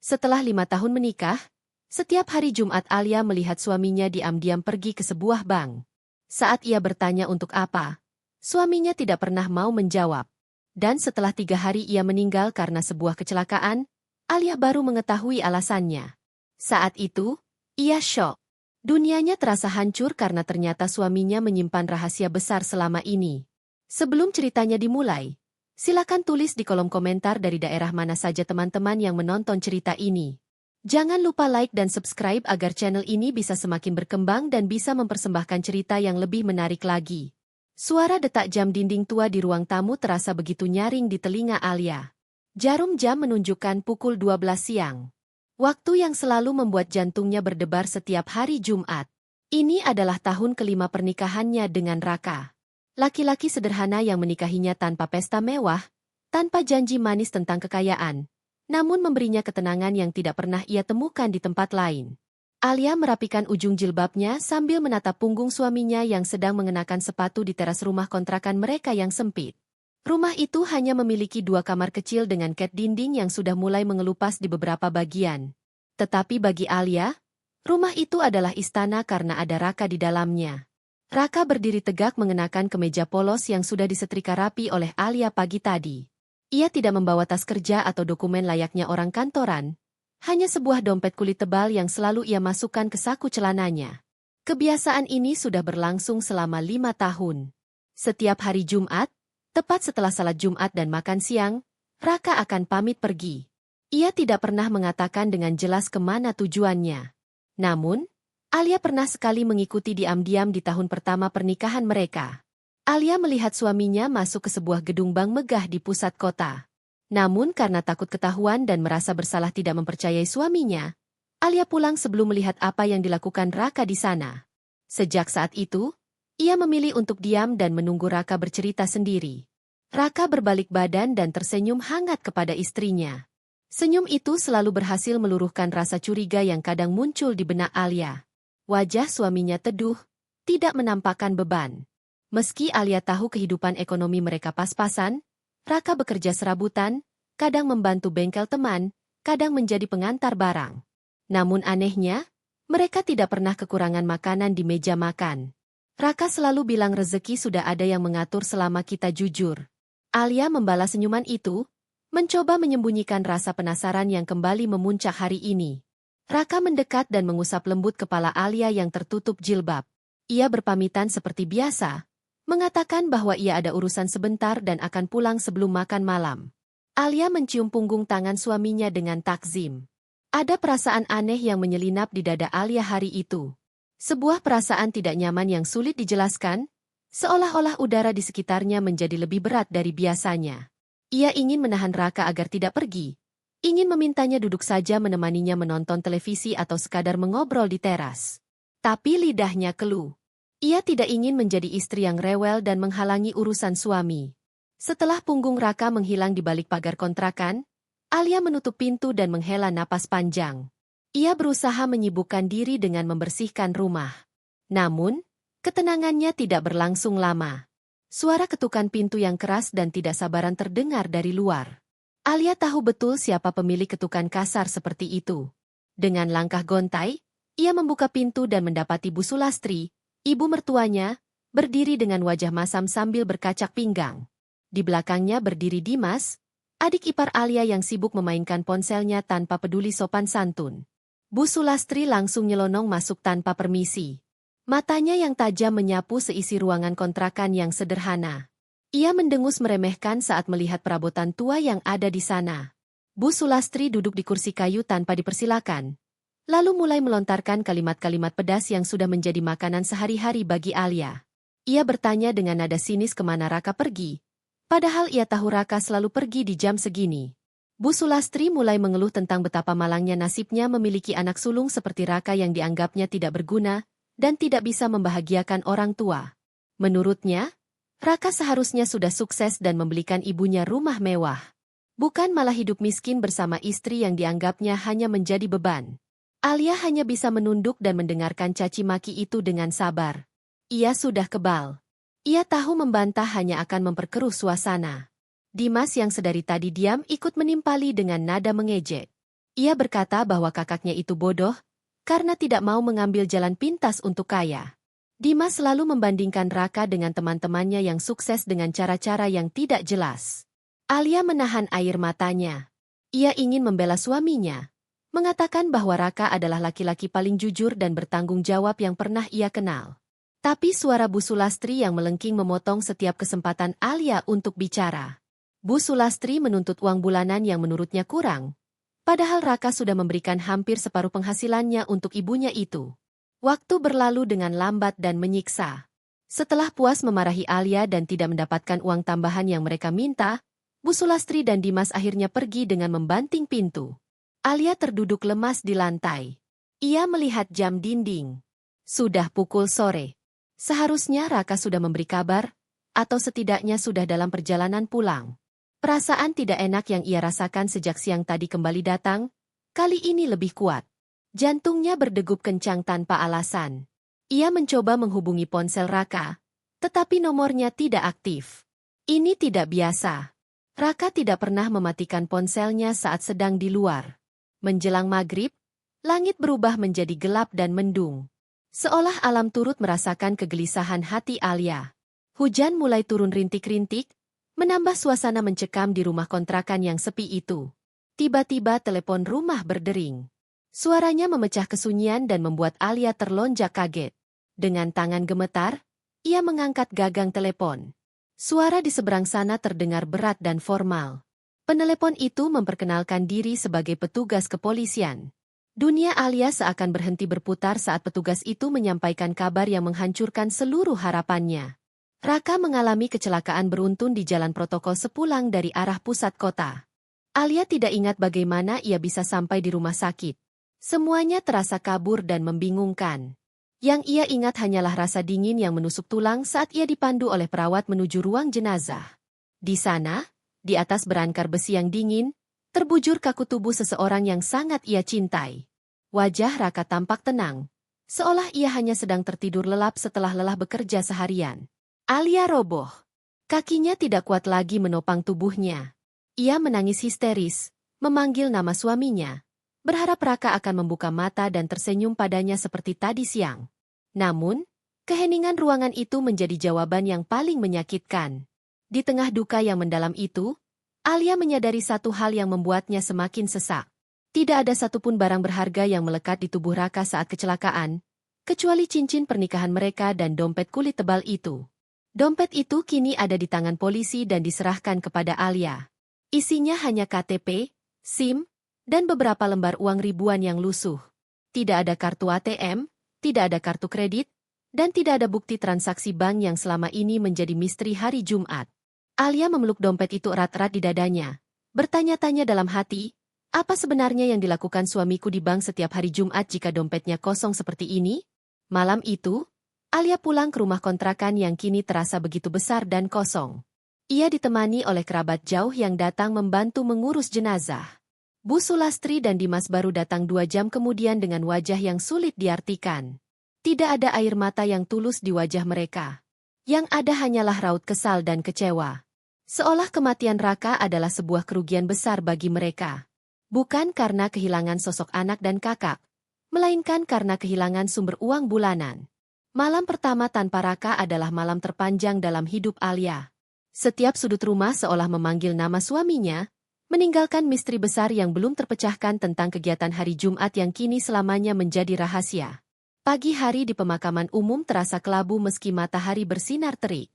Setelah 5 tahun menikah, setiap hari Jumat Alia melihat suaminya diam-diam pergi ke sebuah bank. Saat ia bertanya untuk apa, suaminya tidak pernah mau menjawab. Dan setelah 3 hari ia meninggal karena sebuah kecelakaan, Alia baru mengetahui alasannya. Saat itu, ia syok. Dunianya terasa hancur karena ternyata suaminya menyimpan rahasia besar selama ini. Sebelum ceritanya dimulai, silakan tulis di kolom komentar dari daerah mana saja teman-teman yang menonton cerita ini. Jangan lupa like dan subscribe agar channel ini bisa semakin berkembang dan bisa mempersembahkan cerita yang lebih menarik lagi. Suara detak jam dinding tua di ruang tamu terasa begitu nyaring di telinga Alia. Jarum jam menunjukkan pukul 12 siang. Waktu yang selalu membuat jantungnya berdebar setiap hari Jumat. Ini adalah tahun kelima pernikahannya dengan Raka. Laki-laki sederhana yang menikahinya tanpa pesta mewah, tanpa janji manis tentang kekayaan, namun memberinya ketenangan yang tidak pernah ia temukan di tempat lain. Alia merapikan ujung jilbabnya sambil menatap punggung suaminya yang sedang mengenakan sepatu di teras rumah kontrakan mereka yang sempit. Rumah itu hanya memiliki 2 kamar kecil dengan cat dinding yang sudah mulai mengelupas di beberapa bagian. Tetapi bagi Alia, rumah itu adalah istana karena ada Raka di dalamnya. Raka berdiri tegak mengenakan kemeja polos yang sudah disetrika rapi oleh Alia pagi tadi. Ia tidak membawa tas kerja atau dokumen layaknya orang kantoran, hanya sebuah dompet kulit tebal yang selalu ia masukkan ke saku celananya. Kebiasaan ini sudah berlangsung selama 5 tahun. Setiap hari Jumat, tepat setelah salat Jumat dan makan siang, Raka akan pamit pergi. Ia tidak pernah mengatakan dengan jelas kemana tujuannya. Namun, Alia pernah sekali mengikuti diam-diam di tahun pertama pernikahan mereka. Alia melihat suaminya masuk ke sebuah gedung bank megah di pusat kota. Namun karena takut ketahuan dan merasa bersalah tidak mempercayai suaminya, Alia pulang sebelum melihat apa yang dilakukan Raka di sana. Sejak saat itu, ia memilih untuk diam dan menunggu Raka bercerita sendiri. Raka berbalik badan dan tersenyum hangat kepada istrinya. Senyum itu selalu berhasil meluruhkan rasa curiga yang kadang muncul di benak Alia. Wajah suaminya teduh, tidak menampakkan beban. Meski Alia tahu kehidupan ekonomi mereka pas-pasan, Raka bekerja serabutan, kadang membantu bengkel teman, kadang menjadi pengantar barang. Namun anehnya, mereka tidak pernah kekurangan makanan di meja makan. Raka selalu bilang rezeki sudah ada yang mengatur selama kita jujur. Alia membalas senyuman itu, mencoba menyembunyikan rasa penasaran yang kembali memuncak hari ini. Raka mendekat dan mengusap lembut kepala Alia yang tertutup jilbab. Ia berpamitan seperti biasa, mengatakan bahwa ia ada urusan sebentar dan akan pulang sebelum makan malam. Alia mencium punggung tangan suaminya dengan takzim. Ada perasaan aneh yang menyelinap di dada Alia hari itu. Sebuah perasaan tidak nyaman yang sulit dijelaskan, seolah-olah udara di sekitarnya menjadi lebih berat dari biasanya. Ia ingin menahan Raka agar tidak pergi, ingin memintanya duduk saja menemaninya menonton televisi atau sekadar mengobrol di teras. Tapi lidahnya keluh. Ia tidak ingin menjadi istri yang rewel dan menghalangi urusan suami. Setelah punggung Raka menghilang di balik pagar kontrakan, Alia menutup pintu dan menghela napas panjang. Ia berusaha menyibukkan diri dengan membersihkan rumah. Namun, ketenangannya tidak berlangsung lama. Suara ketukan pintu yang keras dan tidak sabaran terdengar dari luar. Alia tahu betul siapa pemilik ketukan kasar seperti itu. Dengan langkah gontai, ia membuka pintu dan mendapati Bu Sulastri, ibu mertuanya, berdiri dengan wajah masam sambil berkacak pinggang. Di belakangnya berdiri Dimas, adik ipar Alia yang sibuk memainkan ponselnya tanpa peduli sopan santun. Bu Sulastri langsung nyelonong masuk tanpa permisi. Matanya yang tajam menyapu seisi ruangan kontrakan yang sederhana. Ia mendengus meremehkan saat melihat perabotan tua yang ada di sana. Bu Sulastri duduk di kursi kayu tanpa dipersilakan, lalu mulai melontarkan kalimat-kalimat pedas yang sudah menjadi makanan sehari-hari bagi Alia. Ia bertanya dengan nada sinis kemana Raka pergi, padahal ia tahu Raka selalu pergi di jam segini. Bu Sulastri mulai mengeluh tentang betapa malangnya nasibnya memiliki anak sulung seperti Raka yang dianggapnya tidak berguna dan tidak bisa membahagiakan orang tua. Menurutnya, Raka seharusnya sudah sukses dan membelikan ibunya rumah mewah. Bukan malah hidup miskin bersama istri yang dianggapnya hanya menjadi beban. Alia hanya bisa menunduk dan mendengarkan caci maki itu dengan sabar. Ia sudah kebal. Ia tahu membantah hanya akan memperkeruh suasana. Dimas yang sedari tadi diam ikut menimpali dengan nada mengejek. Ia berkata bahwa kakaknya itu bodoh, karena tidak mau mengambil jalan pintas untuk kaya. Dimas selalu membandingkan Raka dengan teman-temannya yang sukses dengan cara-cara yang tidak jelas. Alia menahan air matanya. Ia ingin membela suaminya, mengatakan bahwa Raka adalah laki-laki paling jujur dan bertanggung jawab yang pernah ia kenal. Tapi suara Bu Sulastri yang melengking memotong setiap kesempatan Alia untuk bicara. Bu Sulastri menuntut uang bulanan yang menurutnya kurang, padahal Raka sudah memberikan hampir separuh penghasilannya untuk ibunya itu. Waktu berlalu dengan lambat dan menyiksa. Setelah puas memarahi Alia dan tidak mendapatkan uang tambahan yang mereka minta, Bu Sulastri dan Dimas akhirnya pergi dengan membanting pintu. Alia terduduk lemas di lantai. Ia melihat jam dinding. Sudah pukul sore. Seharusnya Raka sudah memberi kabar, atau setidaknya sudah dalam perjalanan pulang. Perasaan tidak enak yang ia rasakan sejak siang tadi kembali datang, kali ini lebih kuat. Jantungnya berdegup kencang tanpa alasan. Ia mencoba menghubungi ponsel Raka, tetapi nomornya tidak aktif. Ini tidak biasa. Raka tidak pernah mematikan ponselnya saat sedang di luar. Menjelang maghrib, langit berubah menjadi gelap dan mendung. Seolah alam turut merasakan kegelisahan hati Alia. Hujan mulai turun rintik-rintik, menambah suasana mencekam di rumah kontrakan yang sepi itu. Tiba-tiba telepon rumah berdering. Suaranya memecah kesunyian dan membuat Alia terlonjak kaget. Dengan tangan gemetar, ia mengangkat gagang telepon. Suara di seberang sana terdengar berat dan formal. Penelepon itu memperkenalkan diri sebagai petugas kepolisian. Dunia Alia seakan berhenti berputar saat petugas itu menyampaikan kabar yang menghancurkan seluruh harapannya. Raka mengalami kecelakaan beruntun di jalan protokol sepulang dari arah pusat kota. Alia tidak ingat bagaimana ia bisa sampai di rumah sakit. Semuanya terasa kabur dan membingungkan. Yang ia ingat hanyalah rasa dingin yang menusuk tulang saat ia dipandu oleh perawat menuju ruang jenazah. Di sana, di atas berangkar besi yang dingin, terbujur kaku tubuh seseorang yang sangat ia cintai. Wajah Raka tampak tenang, seolah ia hanya sedang tertidur lelap setelah lelah bekerja seharian. Alia roboh. Kakinya tidak kuat lagi menopang tubuhnya. Ia menangis histeris, memanggil nama suaminya, berharap Raka akan membuka mata dan tersenyum padanya seperti tadi siang. Namun, keheningan ruangan itu menjadi jawaban yang paling menyakitkan. Di tengah duka yang mendalam itu, Alia menyadari satu hal yang membuatnya semakin sesak. Tidak ada satupun barang berharga yang melekat di tubuh Raka saat kecelakaan, kecuali cincin pernikahan mereka dan dompet kulit tebal itu. Dompet itu kini ada di tangan polisi dan diserahkan kepada Alia. Isinya hanya KTP, SIM, dan beberapa lembar uang ribuan yang lusuh. Tidak ada kartu ATM, tidak ada kartu kredit, dan tidak ada bukti transaksi bank yang selama ini menjadi misteri hari Jumat. Alia memeluk dompet itu erat-erat di dadanya, bertanya-tanya dalam hati, apa sebenarnya yang dilakukan suamiku di bank setiap hari Jumat jika dompetnya kosong seperti ini? Malam itu, Alia pulang ke rumah kontrakan yang kini terasa begitu besar dan kosong. Ia ditemani oleh kerabat jauh yang datang membantu mengurus jenazah. Bu Sulastri dan Dimas baru datang 2 jam kemudian dengan wajah yang sulit diartikan. Tidak ada air mata yang tulus di wajah mereka. Yang ada hanyalah raut kesal dan kecewa. Seolah kematian Raka adalah sebuah kerugian besar bagi mereka. Bukan karena kehilangan sosok anak dan kakak, melainkan karena kehilangan sumber uang bulanan. Malam pertama tanpa Raka adalah malam terpanjang dalam hidup Alia. Setiap sudut rumah seolah memanggil nama suaminya, meninggalkan misteri besar yang belum terpecahkan tentang kegiatan hari Jumat yang kini selamanya menjadi rahasia. Pagi hari di pemakaman umum terasa kelabu meski matahari bersinar terik.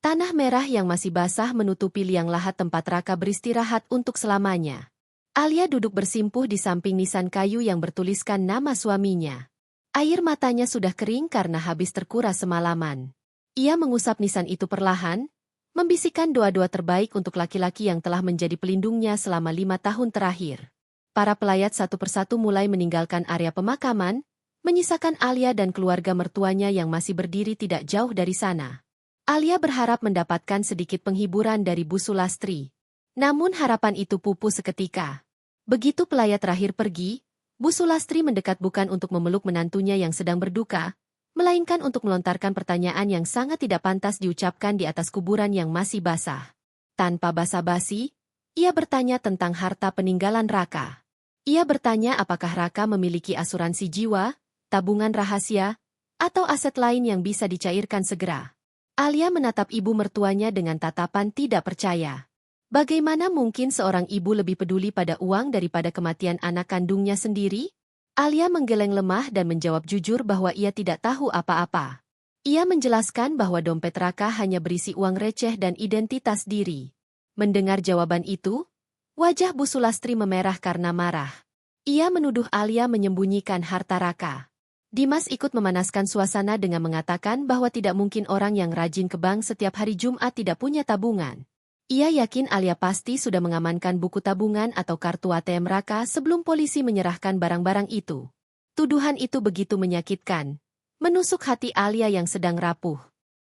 Tanah merah yang masih basah menutupi liang lahat tempat Raka beristirahat untuk selamanya. Alia duduk bersimpuh di samping nisan kayu yang bertuliskan nama suaminya. Air matanya sudah kering karena habis terkuras semalaman. Ia mengusap nisan itu perlahan, membisikkan doa-doa terbaik untuk laki-laki yang telah menjadi pelindungnya selama 5 tahun terakhir. Para pelayat satu persatu mulai meninggalkan area pemakaman, menyisakan Alia dan keluarga mertuanya yang masih berdiri tidak jauh dari sana. Alia berharap mendapatkan sedikit penghiburan dari Bu Sulastri. Namun harapan itu pupus seketika. Begitu pelayat terakhir pergi, Bu Sulastri mendekat bukan untuk memeluk menantunya yang sedang berduka, melainkan untuk melontarkan pertanyaan yang sangat tidak pantas diucapkan di atas kuburan yang masih basah. Tanpa basa-basi, ia bertanya tentang harta peninggalan Raka. Ia bertanya apakah Raka memiliki asuransi jiwa, tabungan rahasia, atau aset lain yang bisa dicairkan segera. Alia menatap ibu mertuanya dengan tatapan tidak percaya. Bagaimana mungkin seorang ibu lebih peduli pada uang daripada kematian anak kandungnya sendiri? Alia menggeleng lemah dan menjawab jujur bahwa ia tidak tahu apa-apa. Ia menjelaskan bahwa dompet Raka hanya berisi uang receh dan identitas diri. Mendengar jawaban itu, wajah Bu Sulastri memerah karena marah. Ia menuduh Alia menyembunyikan harta Raka. Dimas ikut memanaskan suasana dengan mengatakan bahwa tidak mungkin orang yang rajin ke bank setiap hari Jumat tidak punya tabungan. Ia yakin Alia pasti sudah mengamankan buku tabungan atau kartu ATM Raka sebelum polisi menyerahkan barang-barang itu. Tuduhan itu begitu menyakitkan, menusuk hati Alia yang sedang rapuh.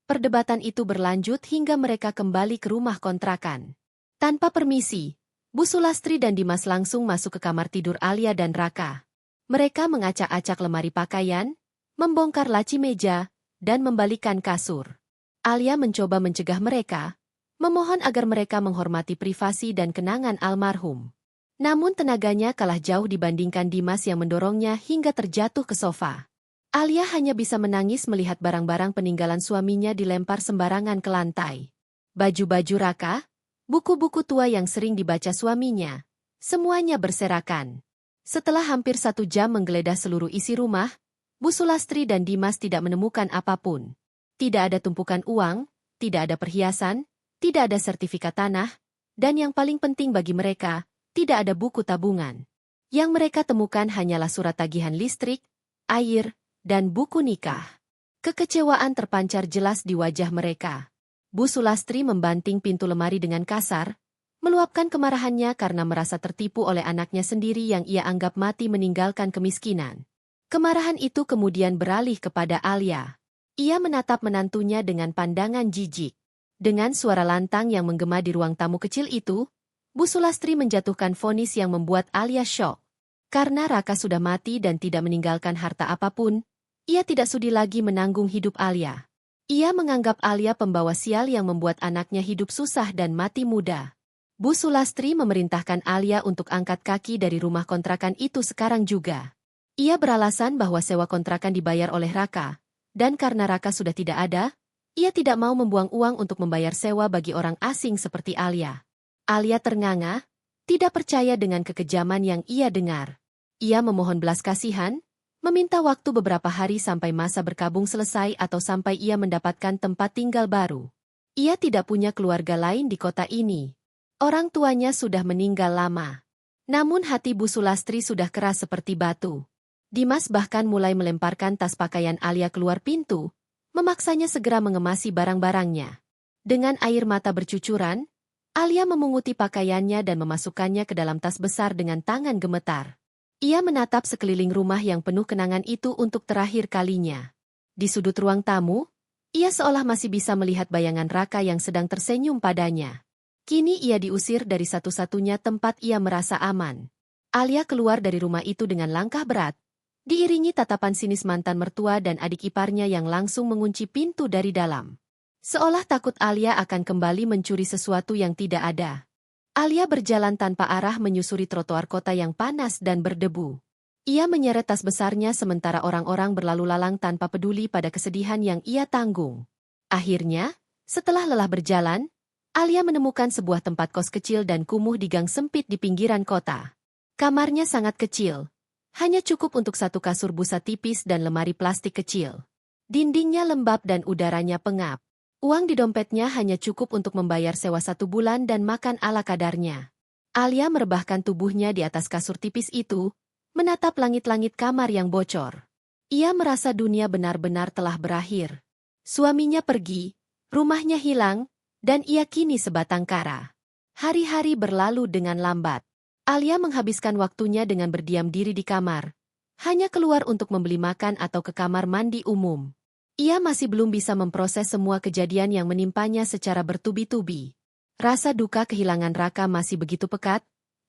Perdebatan itu berlanjut hingga mereka kembali ke rumah kontrakan. Tanpa permisi, Bu Sulastri dan Dimas langsung masuk ke kamar tidur Alia dan Raka. Mereka mengacak-acak lemari pakaian, membongkar laci meja, dan membalikan kasur. Alia mencoba mencegah mereka, memohon agar mereka menghormati privasi dan kenangan almarhum. Namun tenaganya kalah jauh dibandingkan Dimas yang mendorongnya hingga terjatuh ke sofa. Alia hanya bisa menangis melihat barang-barang peninggalan suaminya dilempar sembarangan ke lantai. Baju-baju Raka, buku-buku tua yang sering dibaca suaminya, semuanya berserakan. Setelah hampir 1 jam menggeledah seluruh isi rumah, Bu Sulastri dan Dimas tidak menemukan apapun. Tidak ada tumpukan uang, tidak ada perhiasan, tidak ada sertifikat tanah, dan yang paling penting bagi mereka, tidak ada buku tabungan. Yang mereka temukan hanyalah surat tagihan listrik, air, dan buku nikah. Kekecewaan terpancar jelas di wajah mereka. Bu Sulastri membanting pintu lemari dengan kasar, meluapkan kemarahannya karena merasa tertipu oleh anaknya sendiri yang ia anggap mati meninggalkan kemiskinan. Kemarahan itu kemudian beralih kepada Alia. Ia menatap menantunya dengan pandangan jijik. Dengan suara lantang yang menggema di ruang tamu kecil itu, Bu Sulastri menjatuhkan vonis yang membuat Alia syok. Karena Raka sudah mati dan tidak meninggalkan harta apapun, ia tidak sudi lagi menanggung hidup Alia. Ia menganggap Alia pembawa sial yang membuat anaknya hidup susah dan mati muda. Bu Sulastri memerintahkan Alia untuk angkat kaki dari rumah kontrakan itu sekarang juga. Ia beralasan bahwa sewa kontrakan dibayar oleh Raka, dan karena Raka sudah tidak ada, ia tidak mau membuang uang untuk membayar sewa bagi orang asing seperti Alia. Alia ternganga, tidak percaya dengan kekejaman yang ia dengar. Ia memohon belas kasihan, meminta waktu beberapa hari sampai masa berkabung selesai atau sampai ia mendapatkan tempat tinggal baru. Ia tidak punya keluarga lain di kota ini. Orang tuanya sudah meninggal lama. Namun hati Bu Sulastri sudah keras seperti batu. Dimas bahkan mulai melemparkan tas pakaian Alia keluar pintu, memaksanya segera mengemasi barang-barangnya. Dengan air mata bercucuran, Alia memunguti pakaiannya dan memasukkannya ke dalam tas besar dengan tangan gemetar. Ia menatap sekeliling rumah yang penuh kenangan itu untuk terakhir kalinya. Di sudut ruang tamu, ia seolah masih bisa melihat bayangan Raka yang sedang tersenyum padanya. Kini ia diusir dari satu-satunya tempat ia merasa aman. Alia keluar dari rumah itu dengan langkah berat, diiringi tatapan sinis mantan mertua dan adik iparnya yang langsung mengunci pintu dari dalam. Seolah takut Alia akan kembali mencuri sesuatu yang tidak ada. Alia berjalan tanpa arah menyusuri trotoar kota yang panas dan berdebu. Ia menyeret tas besarnya sementara orang-orang berlalu lalang tanpa peduli pada kesedihan yang ia tanggung. Akhirnya, setelah lelah berjalan, Alia menemukan sebuah tempat kos kecil dan kumuh di gang sempit di pinggiran kota. Kamarnya sangat kecil. Hanya cukup untuk satu kasur busa tipis dan lemari plastik kecil. Dindingnya lembab dan udaranya pengap. Uang di dompetnya hanya cukup untuk membayar sewa 1 bulan dan makan ala kadarnya. Alia merebahkan tubuhnya di atas kasur tipis itu, menatap langit-langit kamar yang bocor. Ia merasa dunia benar-benar telah berakhir. Suaminya pergi, rumahnya hilang, dan ia kini sebatang kara. Hari-hari berlalu dengan lambat. Alia menghabiskan waktunya dengan berdiam diri di kamar, hanya keluar untuk membeli makan atau ke kamar mandi umum. Ia masih belum bisa memproses semua kejadian yang menimpanya secara bertubi-tubi. Rasa duka kehilangan Raka masih begitu pekat,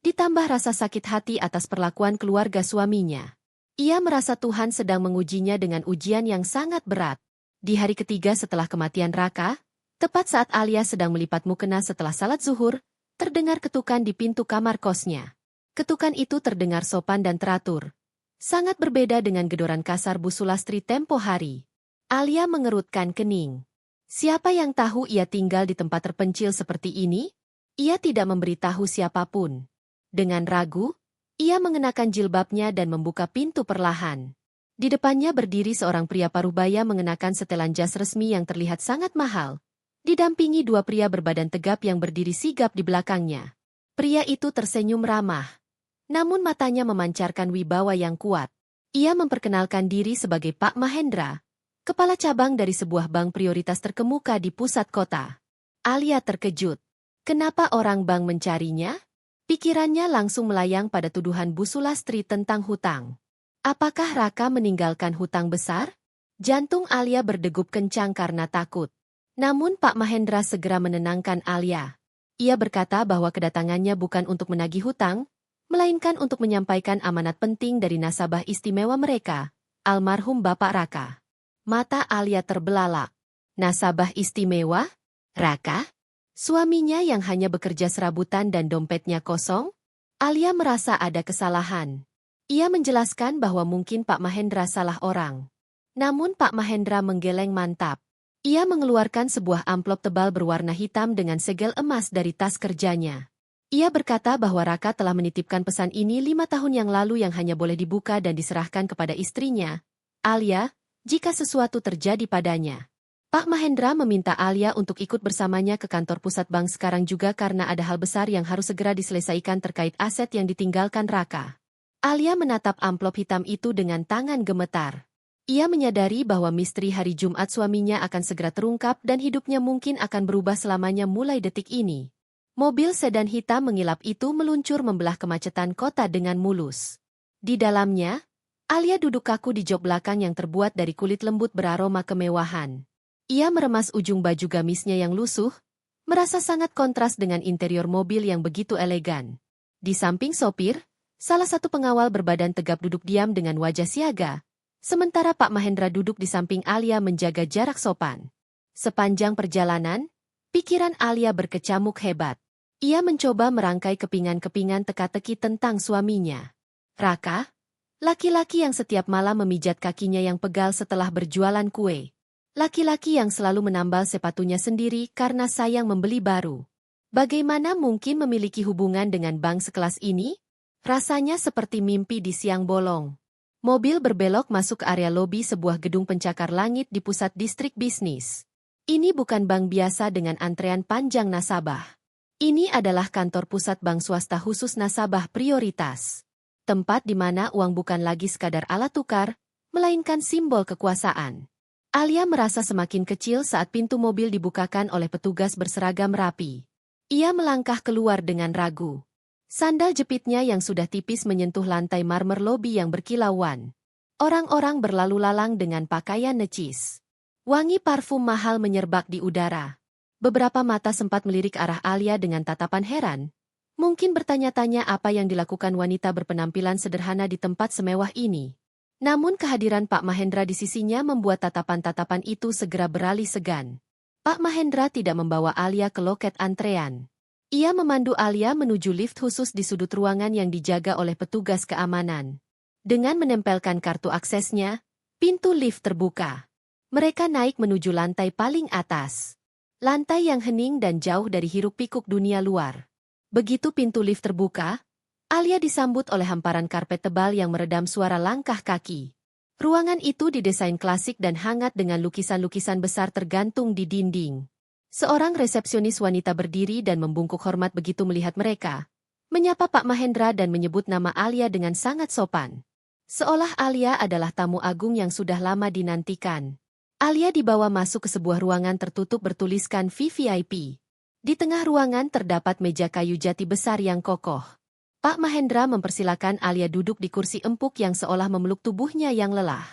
ditambah rasa sakit hati atas perlakuan keluarga suaminya. Ia merasa Tuhan sedang mengujinya dengan ujian yang sangat berat. Di hari ketiga setelah kematian Raka, tepat saat Alia sedang melipat mukena setelah salat zuhur, terdengar ketukan di pintu kamar kosnya. Ketukan itu terdengar sopan dan teratur. Sangat berbeda dengan gedoran kasar Bu Sulastri tempo hari. Alia mengerutkan kening. Siapa yang tahu ia tinggal di tempat terpencil seperti ini? Ia tidak memberitahu siapapun. Dengan ragu, ia mengenakan jilbabnya dan membuka pintu perlahan. Di depannya berdiri seorang pria parubaya mengenakan setelan jas resmi yang terlihat sangat mahal. Didampingi dua pria berbadan tegap yang berdiri sigap di belakangnya. Pria itu tersenyum ramah. Namun matanya memancarkan wibawa yang kuat. Ia memperkenalkan diri sebagai Pak Mahendra, kepala cabang dari sebuah bank prioritas terkemuka di pusat kota. Alia terkejut. Kenapa orang bank mencarinya? Pikirannya langsung melayang pada tuduhan Bu Sulastri tentang hutang. Apakah Raka meninggalkan hutang besar? Jantung Alia berdegup kencang karena takut. Namun Pak Mahendra segera menenangkan Alia. Ia berkata bahwa kedatangannya bukan untuk menagih hutang, melainkan untuk menyampaikan amanat penting dari nasabah istimewa mereka, almarhum Bapak Raka. Mata Alia terbelalak. Nasabah istimewa? Raka? Suaminya yang hanya bekerja serabutan dan dompetnya kosong? Alia merasa ada kesalahan. Ia menjelaskan bahwa mungkin Pak Mahendra salah orang. Namun Pak Mahendra menggeleng mantap. Ia mengeluarkan sebuah amplop tebal berwarna hitam dengan segel emas dari tas kerjanya. Ia berkata bahwa Raka telah menitipkan pesan ini 5 tahun yang lalu yang hanya boleh dibuka dan diserahkan kepada istrinya, Alia, jika sesuatu terjadi padanya. Pak Mahendra meminta Alia untuk ikut bersamanya ke kantor pusat bank sekarang juga karena ada hal besar yang harus segera diselesaikan terkait aset yang ditinggalkan Raka. Alia menatap amplop hitam itu dengan tangan gemetar. Ia menyadari bahwa misteri hari Jumat suaminya akan segera terungkap dan hidupnya mungkin akan berubah selamanya mulai detik ini. Mobil sedan hitam mengilap itu meluncur membelah kemacetan kota dengan mulus. Di dalamnya, Alia duduk kaku di jok belakang yang terbuat dari kulit lembut beraroma kemewahan. Ia meremas ujung baju gamisnya yang lusuh, merasa sangat kontras dengan interior mobil yang begitu elegan. Di samping sopir, salah satu pengawal berbadan tegap duduk diam dengan wajah siaga, sementara Pak Mahendra duduk di samping Alia menjaga jarak sopan. Sepanjang perjalanan, pikiran Alia berkecamuk hebat. Ia mencoba merangkai kepingan-kepingan teka-teki tentang suaminya. Raka, laki-laki yang setiap malam memijat kakinya yang pegal setelah berjualan kue. Laki-laki yang selalu menambal sepatunya sendiri karena sayang membeli baru. Bagaimana mungkin memiliki hubungan dengan bank sekelas ini? Rasanya seperti mimpi di siang bolong. Mobil berbelok masuk ke area lobi sebuah gedung pencakar langit di pusat distrik bisnis. Ini bukan bank biasa dengan antrean panjang nasabah. Ini adalah kantor pusat bank swasta khusus nasabah prioritas. Tempat di mana uang bukan lagi sekadar alat tukar, melainkan simbol kekuasaan. Alia merasa semakin kecil saat pintu mobil dibukakan oleh petugas berseragam rapi. Ia melangkah keluar dengan ragu. Sandal jepitnya yang sudah tipis menyentuh lantai marmer lobi yang berkilauan. Orang-orang berlalu lalang dengan pakaian necis. Wangi parfum mahal menyerbak di udara. Beberapa mata sempat melirik arah Alia dengan tatapan heran. Mungkin bertanya-tanya apa yang dilakukan wanita berpenampilan sederhana di tempat semewah ini. Namun kehadiran Pak Mahendra di sisinya membuat tatapan-tatapan itu segera beralih segan. Pak Mahendra tidak membawa Alia ke loket antrean. Ia memandu Alia menuju lift khusus di sudut ruangan yang dijaga oleh petugas keamanan. Dengan menempelkan kartu aksesnya, pintu lift terbuka. Mereka naik menuju lantai paling atas. Lantai yang hening dan jauh dari hiruk-pikuk dunia luar. Begitu pintu lift terbuka, Alia disambut oleh hamparan karpet tebal yang meredam suara langkah kaki. Ruangan itu didesain klasik dan hangat dengan lukisan-lukisan besar tergantung di dinding. Seorang resepsionis wanita berdiri dan membungkuk hormat begitu melihat mereka, menyapa Pak Mahendra dan menyebut nama Alia dengan sangat sopan. Seolah Alia adalah tamu agung yang sudah lama dinantikan. Alia dibawa masuk ke sebuah ruangan tertutup bertuliskan VVIP. Di tengah ruangan terdapat meja kayu jati besar yang kokoh. Pak Mahendra mempersilakan Alia duduk di kursi empuk yang seolah memeluk tubuhnya yang lelah.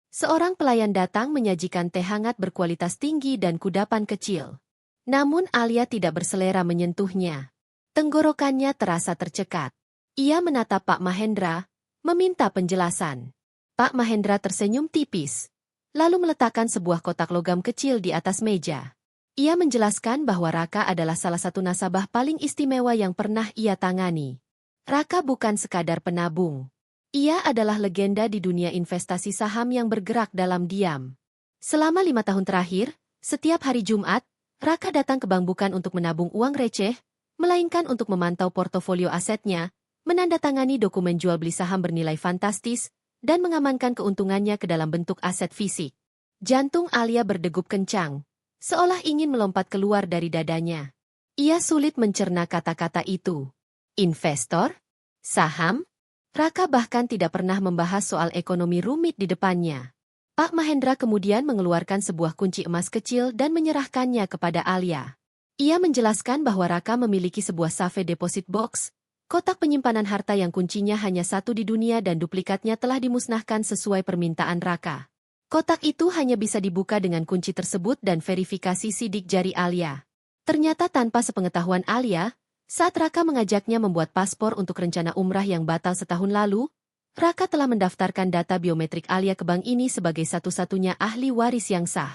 Seorang pelayan datang menyajikan teh hangat berkualitas tinggi dan kudapan kecil. Namun Alia tidak berselera menyentuhnya. Tenggorokannya terasa tercekat. Ia menatap Pak Mahendra, meminta penjelasan. Pak Mahendra tersenyum tipis, lalu meletakkan sebuah kotak logam kecil di atas meja. Ia menjelaskan bahwa Raka adalah salah satu nasabah paling istimewa yang pernah ia tangani. Raka bukan sekadar penabung. Ia adalah legenda di dunia investasi saham yang bergerak dalam diam. Selama 5 tahun terakhir, setiap hari Jumat, Raka datang ke bank bukan untuk menabung uang receh, melainkan untuk memantau portofolio asetnya, menandatangani dokumen jual beli saham bernilai fantastis, dan mengamankan keuntungannya ke dalam bentuk aset fisik. Jantung Alia berdegup kencang, seolah ingin melompat keluar dari dadanya. Ia sulit mencerna kata-kata itu. Investor? Saham? Raka bahkan tidak pernah membahas soal ekonomi rumit di depannya. Pak Mahendra kemudian mengeluarkan sebuah kunci emas kecil dan menyerahkannya kepada Alia. Ia menjelaskan bahwa Raka memiliki sebuah safe deposit box, kotak penyimpanan harta yang kuncinya hanya satu di dunia dan duplikatnya telah dimusnahkan sesuai permintaan Raka. Kotak itu hanya bisa dibuka dengan kunci tersebut dan verifikasi sidik jari Alia. Ternyata tanpa sepengetahuan Alia, saat Raka mengajaknya membuat paspor untuk rencana umrah yang batal setahun lalu, Raka telah mendaftarkan data biometrik Alia ke bank ini sebagai satu-satunya ahli waris yang sah.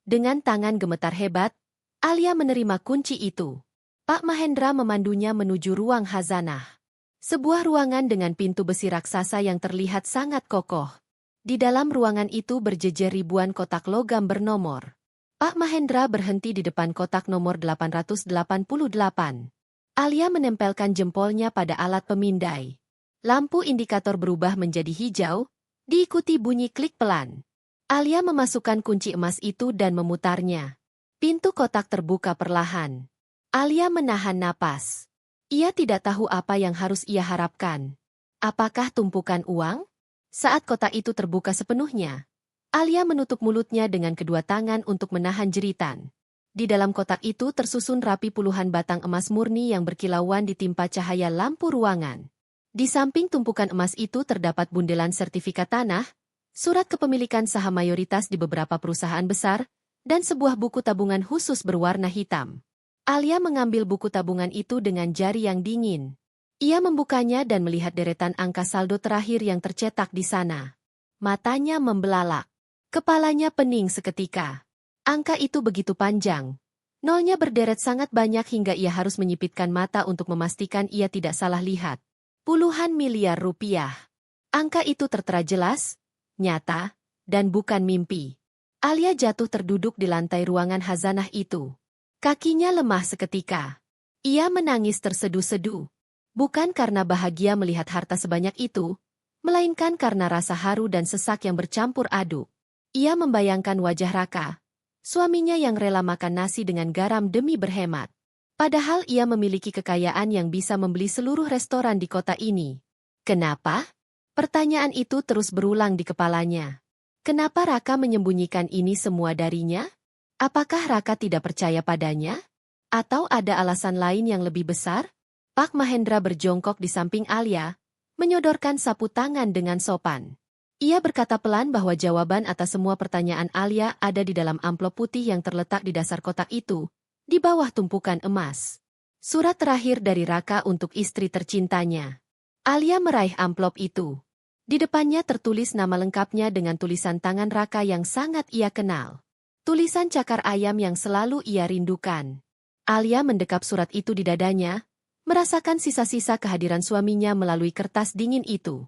Dengan tangan gemetar hebat, Alia menerima kunci itu. Pak Mahendra memandunya menuju ruang khazanah. Sebuah ruangan dengan pintu besi raksasa yang terlihat sangat kokoh. Di dalam ruangan itu berjejer ribuan kotak logam bernomor. Pak Mahendra berhenti di depan kotak nomor 888. Alia menempelkan jempolnya pada alat pemindai. Lampu indikator berubah menjadi hijau, diikuti bunyi klik pelan. Alia memasukkan kunci emas itu dan memutarnya. Pintu kotak terbuka perlahan. Alia menahan napas. Ia tidak tahu apa yang harus ia harapkan. Apakah tumpukan uang? Saat kotak itu terbuka sepenuhnya, Alia menutup mulutnya dengan kedua tangan untuk menahan jeritan. Di dalam kotak itu tersusun rapi puluhan batang emas murni yang berkilauan ditimpa cahaya lampu ruangan. Di samping tumpukan emas itu terdapat bundelan sertifikat tanah, surat kepemilikan saham mayoritas di beberapa perusahaan besar, dan sebuah buku tabungan khusus berwarna hitam. Alia mengambil buku tabungan itu dengan jari yang dingin. Ia membukanya dan melihat deretan angka saldo terakhir yang tercetak di sana. Matanya membelalak. Kepalanya pening seketika. Angka itu begitu panjang. Nolnya berderet sangat banyak hingga ia harus menyipitkan mata untuk memastikan ia tidak salah lihat. Puluhan miliar rupiah. Angka itu tertera jelas, nyata, dan bukan mimpi. Alia jatuh terduduk di lantai ruangan khazanah itu. Kakinya lemah seketika. Ia menangis terseduh-seduh. Bukan karena bahagia melihat harta sebanyak itu, melainkan karena rasa haru dan sesak yang bercampur aduk. Ia membayangkan wajah Raka, suaminya yang rela makan nasi dengan garam demi berhemat. Padahal ia memiliki kekayaan yang bisa membeli seluruh restoran di kota ini. Kenapa? Pertanyaan itu terus berulang di kepalanya. Kenapa Raka menyembunyikan ini semua darinya? Apakah Raka tidak percaya padanya? Atau ada alasan lain yang lebih besar? Pak Mahendra berjongkok di samping Alia, menyodorkan sapu tangan dengan sopan. Ia berkata pelan bahwa jawaban atas semua pertanyaan Alia ada di dalam amplop putih yang terletak di dasar kotak itu, di bawah tumpukan emas. Surat terakhir dari Raka untuk istri tercintanya. Alia meraih amplop itu. Di depannya tertulis nama lengkapnya dengan tulisan tangan Raka yang sangat ia kenal. Tulisan cakar ayam yang selalu ia rindukan. Alia mendekap surat itu di dadanya, merasakan sisa-sisa kehadiran suaminya melalui kertas dingin itu.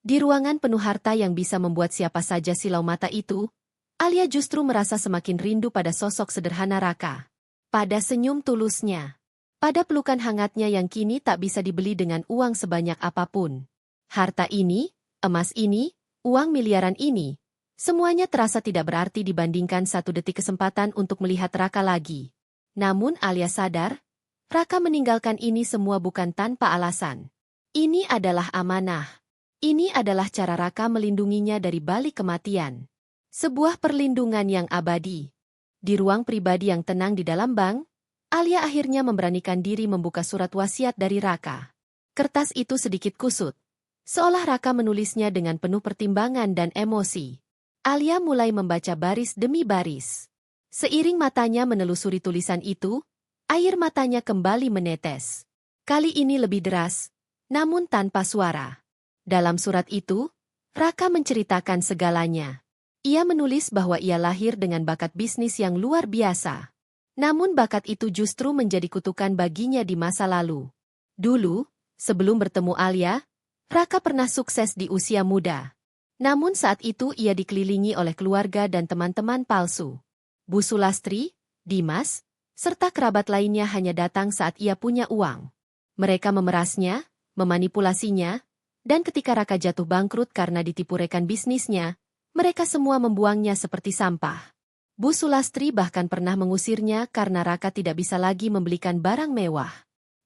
Di ruangan penuh harta yang bisa membuat siapa saja silau mata itu, Alia justru merasa semakin rindu pada sosok sederhana Raka. Pada senyum tulusnya. Pada pelukan hangatnya yang kini tak bisa dibeli dengan uang sebanyak apapun. Harta ini, emas ini, uang miliaran ini, semuanya terasa tidak berarti dibandingkan satu detik kesempatan untuk melihat Raka lagi. Namun Alia sadar, Raka meninggalkan ini semua bukan tanpa alasan. Ini adalah amanah. Ini adalah cara Raka melindunginya dari balik kematian. Sebuah perlindungan yang abadi. Di ruang pribadi yang tenang di dalam bank, Alia akhirnya memberanikan diri membuka surat wasiat dari Raka. Kertas itu sedikit kusut, seolah Raka menulisnya dengan penuh pertimbangan dan emosi. Alia mulai membaca baris demi baris. Seiring matanya menelusuri tulisan itu, air matanya kembali menetes. Kali ini lebih deras, namun tanpa suara. Dalam surat itu, Raka menceritakan segalanya. Ia menulis bahwa ia lahir dengan bakat bisnis yang luar biasa. Namun bakat itu justru menjadi kutukan baginya di masa lalu. Dulu, Sebelum bertemu Alia, Raka pernah sukses di usia muda. Namun saat itu ia dikelilingi oleh keluarga dan teman-teman palsu. Bu Sulastri, Dimas, serta kerabat lainnya hanya datang saat ia punya uang. Mereka memerasnya, memanipulasinya, dan ketika Raka jatuh bangkrut karena ditipu rekan bisnisnya, mereka semua membuangnya seperti sampah. Bu Sulastri bahkan pernah mengusirnya karena Raka tidak bisa lagi membelikan barang mewah.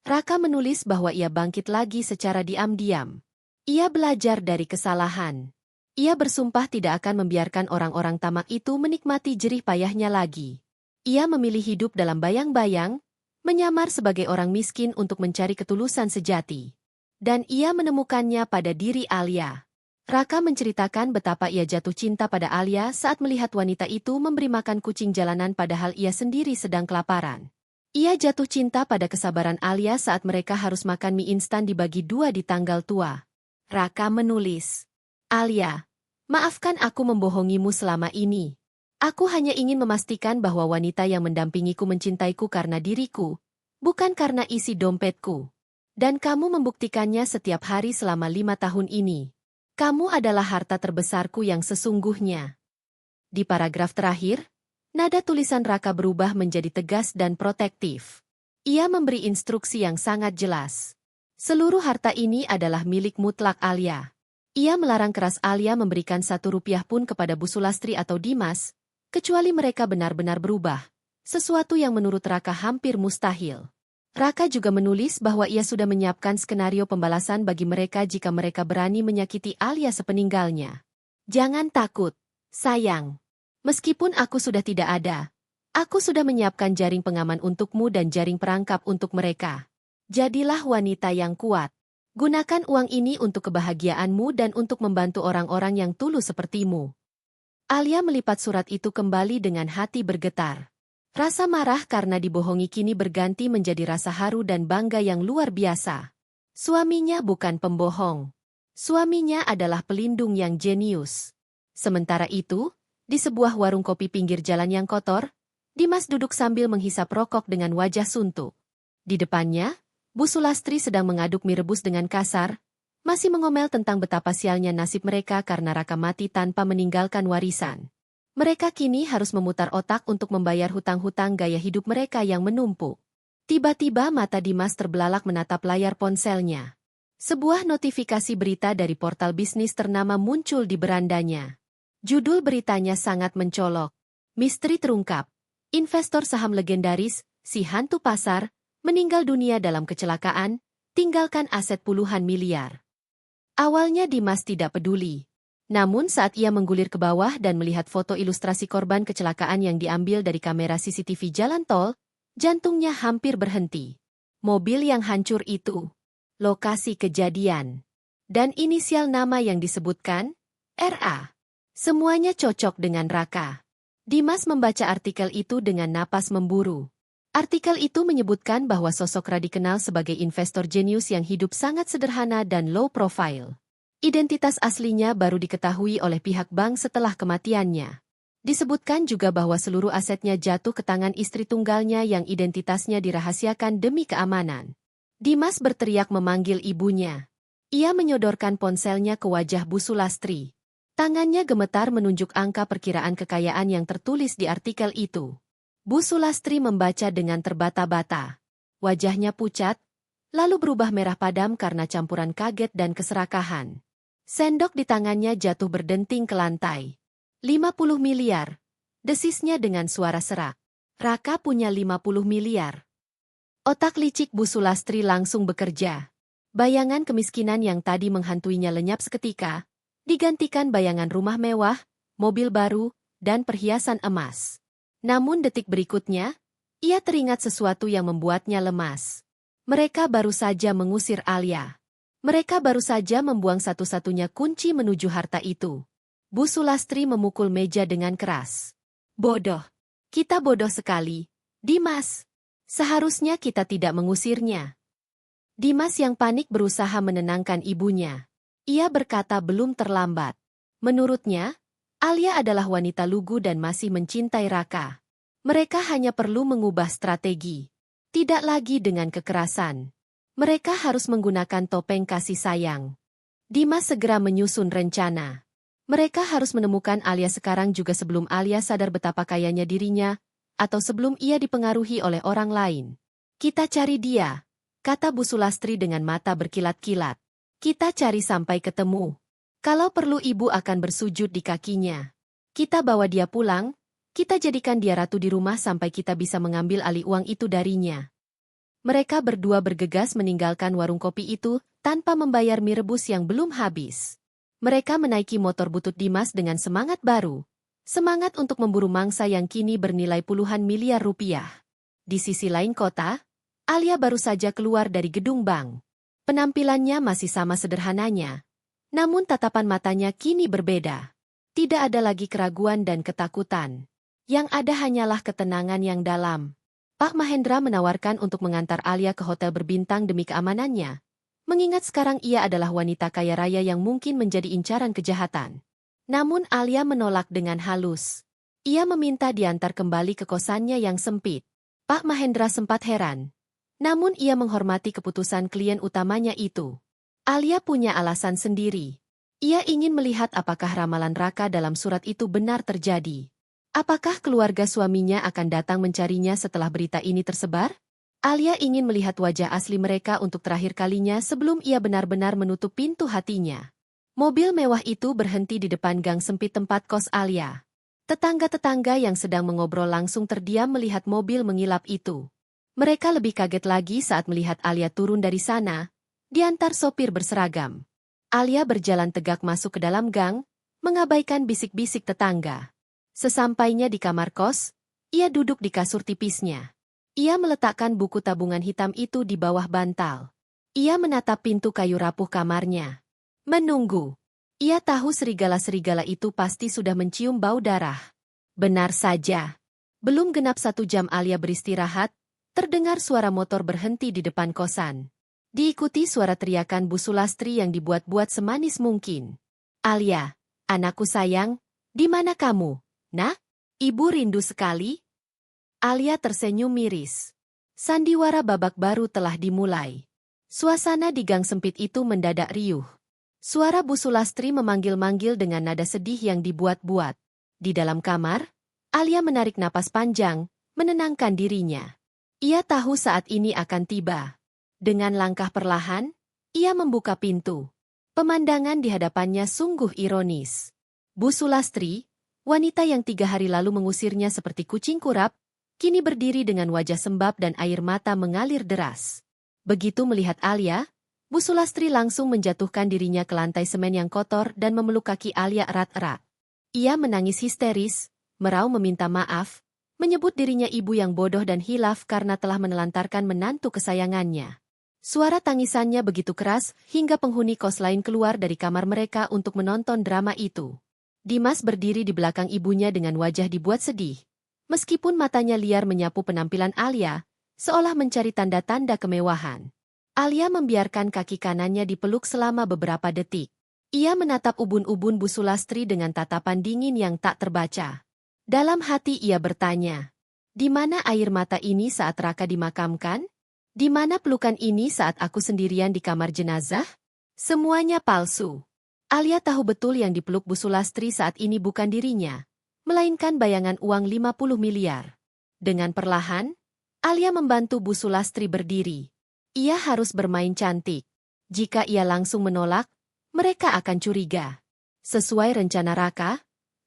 Raka menulis bahwa ia bangkit lagi secara diam-diam. Ia belajar dari kesalahan. Ia bersumpah tidak akan membiarkan orang-orang tamak itu menikmati jerih payahnya lagi. Ia memilih hidup dalam bayang-bayang, menyamar sebagai orang miskin untuk mencari ketulusan sejati. Dan ia menemukannya pada diri Alia. Raka menceritakan betapa ia jatuh cinta pada Alia saat melihat wanita itu memberi makan kucing jalanan padahal ia sendiri sedang kelaparan. Ia jatuh cinta pada kesabaran Alia saat mereka harus makan mie instan dibagi dua di tanggal tua. Raka menulis, "Alia, maafkan aku membohongimu selama ini. Aku hanya ingin memastikan bahwa wanita yang mendampingiku mencintaiku karena diriku, bukan karena isi dompetku. Dan kamu membuktikannya setiap hari selama 5 tahun ini. Kamu adalah harta terbesarku yang sesungguhnya." Di paragraf terakhir, nada tulisan Raka berubah menjadi tegas dan protektif. Ia memberi instruksi yang sangat jelas. Seluruh harta ini adalah milik mutlak Alia. Ia melarang keras Alia memberikan 1 rupiah pun kepada Bu Sulastri atau Dimas, kecuali mereka benar-benar berubah, sesuatu yang menurut Raka hampir mustahil. Raka juga menulis bahwa ia sudah menyiapkan skenario pembalasan bagi mereka jika mereka berani menyakiti Alia sepeninggalnya. "Jangan takut, sayang. Meskipun aku sudah tidak ada, aku sudah menyiapkan jaring pengaman untukmu dan jaring perangkap untuk mereka. Jadilah wanita yang kuat. Gunakan uang ini untuk kebahagiaanmu dan untuk membantu orang-orang yang tulus sepertimu." Alia melipat surat itu kembali dengan hati bergetar. Rasa marah karena dibohongi kini berganti menjadi rasa haru dan bangga yang luar biasa. Suaminya bukan pembohong. Suaminya adalah pelindung yang jenius. Sementara itu, di sebuah warung kopi pinggir jalan yang kotor, Dimas duduk sambil menghisap rokok dengan wajah suntuk. Di depannya, Bu Sulastri sedang mengaduk mie rebus dengan kasar, masih mengomel tentang betapa sialnya nasib mereka karena Raka mati tanpa meninggalkan warisan. Mereka kini harus memutar otak untuk membayar hutang-hutang gaya hidup mereka yang menumpuk. Tiba-tiba mata Dimas terbelalak menatap layar ponselnya. Sebuah notifikasi berita dari portal bisnis ternama muncul di berandanya. Judul beritanya sangat mencolok. Misteri terungkap. Investor saham legendaris, si hantu pasar, meninggal dunia dalam kecelakaan, tinggalkan aset puluhan miliar. Awalnya Dimas tidak peduli. Namun saat ia menggulir ke bawah dan melihat foto ilustrasi korban kecelakaan yang diambil dari kamera CCTV jalan tol, jantungnya hampir berhenti. Mobil yang hancur itu, lokasi kejadian, dan inisial nama yang disebutkan, RA. Semuanya cocok dengan Raka. Dimas membaca artikel itu dengan napas memburu. Artikel itu menyebutkan bahwa sosok Ra dikenal sebagai investor jenius yang hidup sangat sederhana dan low profile. Identitas aslinya baru diketahui oleh pihak bank setelah kematiannya. Disebutkan juga bahwa seluruh asetnya jatuh ke tangan istri tunggalnya yang identitasnya dirahasiakan demi keamanan. Dimas berteriak memanggil ibunya. Ia menyodorkan ponselnya ke wajah Bu Sulastri. Tangannya gemetar menunjuk angka perkiraan kekayaan yang tertulis di artikel itu. Bu Sulastri membaca dengan terbata-bata. Wajahnya pucat, lalu berubah merah padam karena campuran kaget dan keserakahan. Sendok di tangannya jatuh berdenting ke lantai. 50 miliar. Desisnya dengan suara serak. Raka punya 50 miliar. Otak licik Bu Sulastri langsung bekerja. Bayangan kemiskinan yang tadi menghantuinya lenyap seketika, digantikan bayangan rumah mewah, mobil baru, dan perhiasan emas. Namun detik berikutnya, ia teringat sesuatu yang membuatnya lemas. Mereka baru saja mengusir Alia. Mereka baru saja membuang satu-satunya kunci menuju harta itu. Bu Sulastri memukul meja dengan keras. Bodoh. Kita bodoh sekali. Dimas. Seharusnya kita tidak mengusirnya. Dimas yang panik berusaha menenangkan ibunya. Ia berkata belum terlambat. Menurutnya, Alia adalah wanita lugu dan masih mencintai Raka. Mereka hanya perlu mengubah strategi. Tidak lagi dengan kekerasan. Mereka harus menggunakan topeng kasih sayang. Dimas segera menyusun rencana. Mereka harus menemukan Alia sekarang juga sebelum Alia sadar betapa kayanya dirinya, atau sebelum ia dipengaruhi oleh orang lain. Kita cari dia, kata Bu Sulastri dengan mata berkilat-kilat. Kita cari sampai ketemu. Kalau perlu ibu akan bersujud di kakinya. Kita bawa dia pulang, kita jadikan dia ratu di rumah sampai kita bisa mengambil alih uang itu darinya. Mereka berdua bergegas meninggalkan warung kopi itu, tanpa membayar mie rebus yang belum habis. Mereka menaiki motor butut Dimas dengan semangat baru. Semangat untuk memburu mangsa yang kini bernilai puluhan miliar rupiah. Di sisi lain kota, Alia baru saja keluar dari gedung bank. Penampilannya masih sama sederhananya. Namun tatapan matanya kini berbeda. Tidak ada lagi keraguan dan ketakutan. Yang ada hanyalah ketenangan yang dalam. Pak Mahendra menawarkan untuk mengantar Alia ke hotel berbintang demi keamanannya. Mengingat sekarang ia adalah wanita kaya raya yang mungkin menjadi incaran kejahatan. Namun Alia menolak dengan halus. Ia meminta diantar kembali ke kosannya yang sempit. Pak Mahendra sempat heran. Namun ia menghormati keputusan klien utamanya itu. Alia punya alasan sendiri. Ia ingin melihat apakah ramalan Raka dalam surat itu benar terjadi. Apakah keluarga suaminya akan datang mencarinya setelah berita ini tersebar? Alia ingin melihat wajah asli mereka untuk terakhir kalinya sebelum ia benar-benar menutup pintu hatinya. Mobil mewah itu berhenti di depan gang sempit tempat kos Alia. Tetangga-tetangga yang sedang mengobrol langsung terdiam melihat mobil mengilap itu. Mereka lebih kaget lagi saat melihat Alia turun dari sana, diantar sopir berseragam. Alia berjalan tegak masuk ke dalam gang, mengabaikan bisik-bisik tetangga. Sesampainya di kamar kos, ia duduk di kasur tipisnya. Ia meletakkan buku tabungan hitam itu di bawah bantal. Ia menatap pintu kayu rapuh kamarnya. Menunggu. Ia tahu serigala-serigala itu pasti sudah mencium bau darah. Benar saja. Belum genap 1 jam Alia beristirahat, terdengar suara motor berhenti di depan kosan. Diikuti suara teriakan Bu Sulastri yang dibuat-buat semanis mungkin. Alia, anakku sayang, di mana kamu? Nah, ibu rindu sekali. Alia tersenyum miris. Sandiwara babak baru telah dimulai. Suasana di gang sempit itu mendadak riuh. Suara Bu Sulastri memanggil-manggil dengan nada sedih yang dibuat-buat. Di dalam kamar, Alia menarik napas panjang, menenangkan dirinya. Ia tahu saat ini akan tiba. Dengan langkah perlahan, ia membuka pintu. Pemandangan di hadapannya sungguh ironis. Bu Sulastri, wanita yang 3 hari lalu mengusirnya seperti kucing kurap, kini berdiri dengan wajah sembab dan air mata mengalir deras. Begitu melihat Alia, Bu Sulastri langsung menjatuhkan dirinya ke lantai semen yang kotor dan memeluk kaki Alia erat-erat. Ia menangis histeris, merau meminta maaf, menyebut dirinya ibu yang bodoh dan hilaf karena telah menelantarkan menantu kesayangannya. Suara tangisannya begitu keras hingga penghuni kos lain keluar dari kamar mereka untuk menonton drama itu. Dimas berdiri di belakang ibunya dengan wajah dibuat sedih. Meskipun matanya liar menyapu penampilan Alia, seolah mencari tanda-tanda kemewahan. Alia membiarkan kaki kanannya dipeluk selama beberapa detik. Ia menatap ubun-ubun Bu Sulastri dengan tatapan dingin yang tak terbaca. Dalam hati ia bertanya, di mana air mata ini saat Raka dimakamkan? Di mana pelukan ini saat aku sendirian di kamar jenazah? Semuanya palsu. Alia tahu betul yang dipeluk Bu Sulastri saat ini bukan dirinya, melainkan bayangan uang 50 miliar. Dengan perlahan, Alia membantu Bu Sulastri berdiri. Ia harus bermain cantik. Jika ia langsung menolak, mereka akan curiga. Sesuai rencana Raka,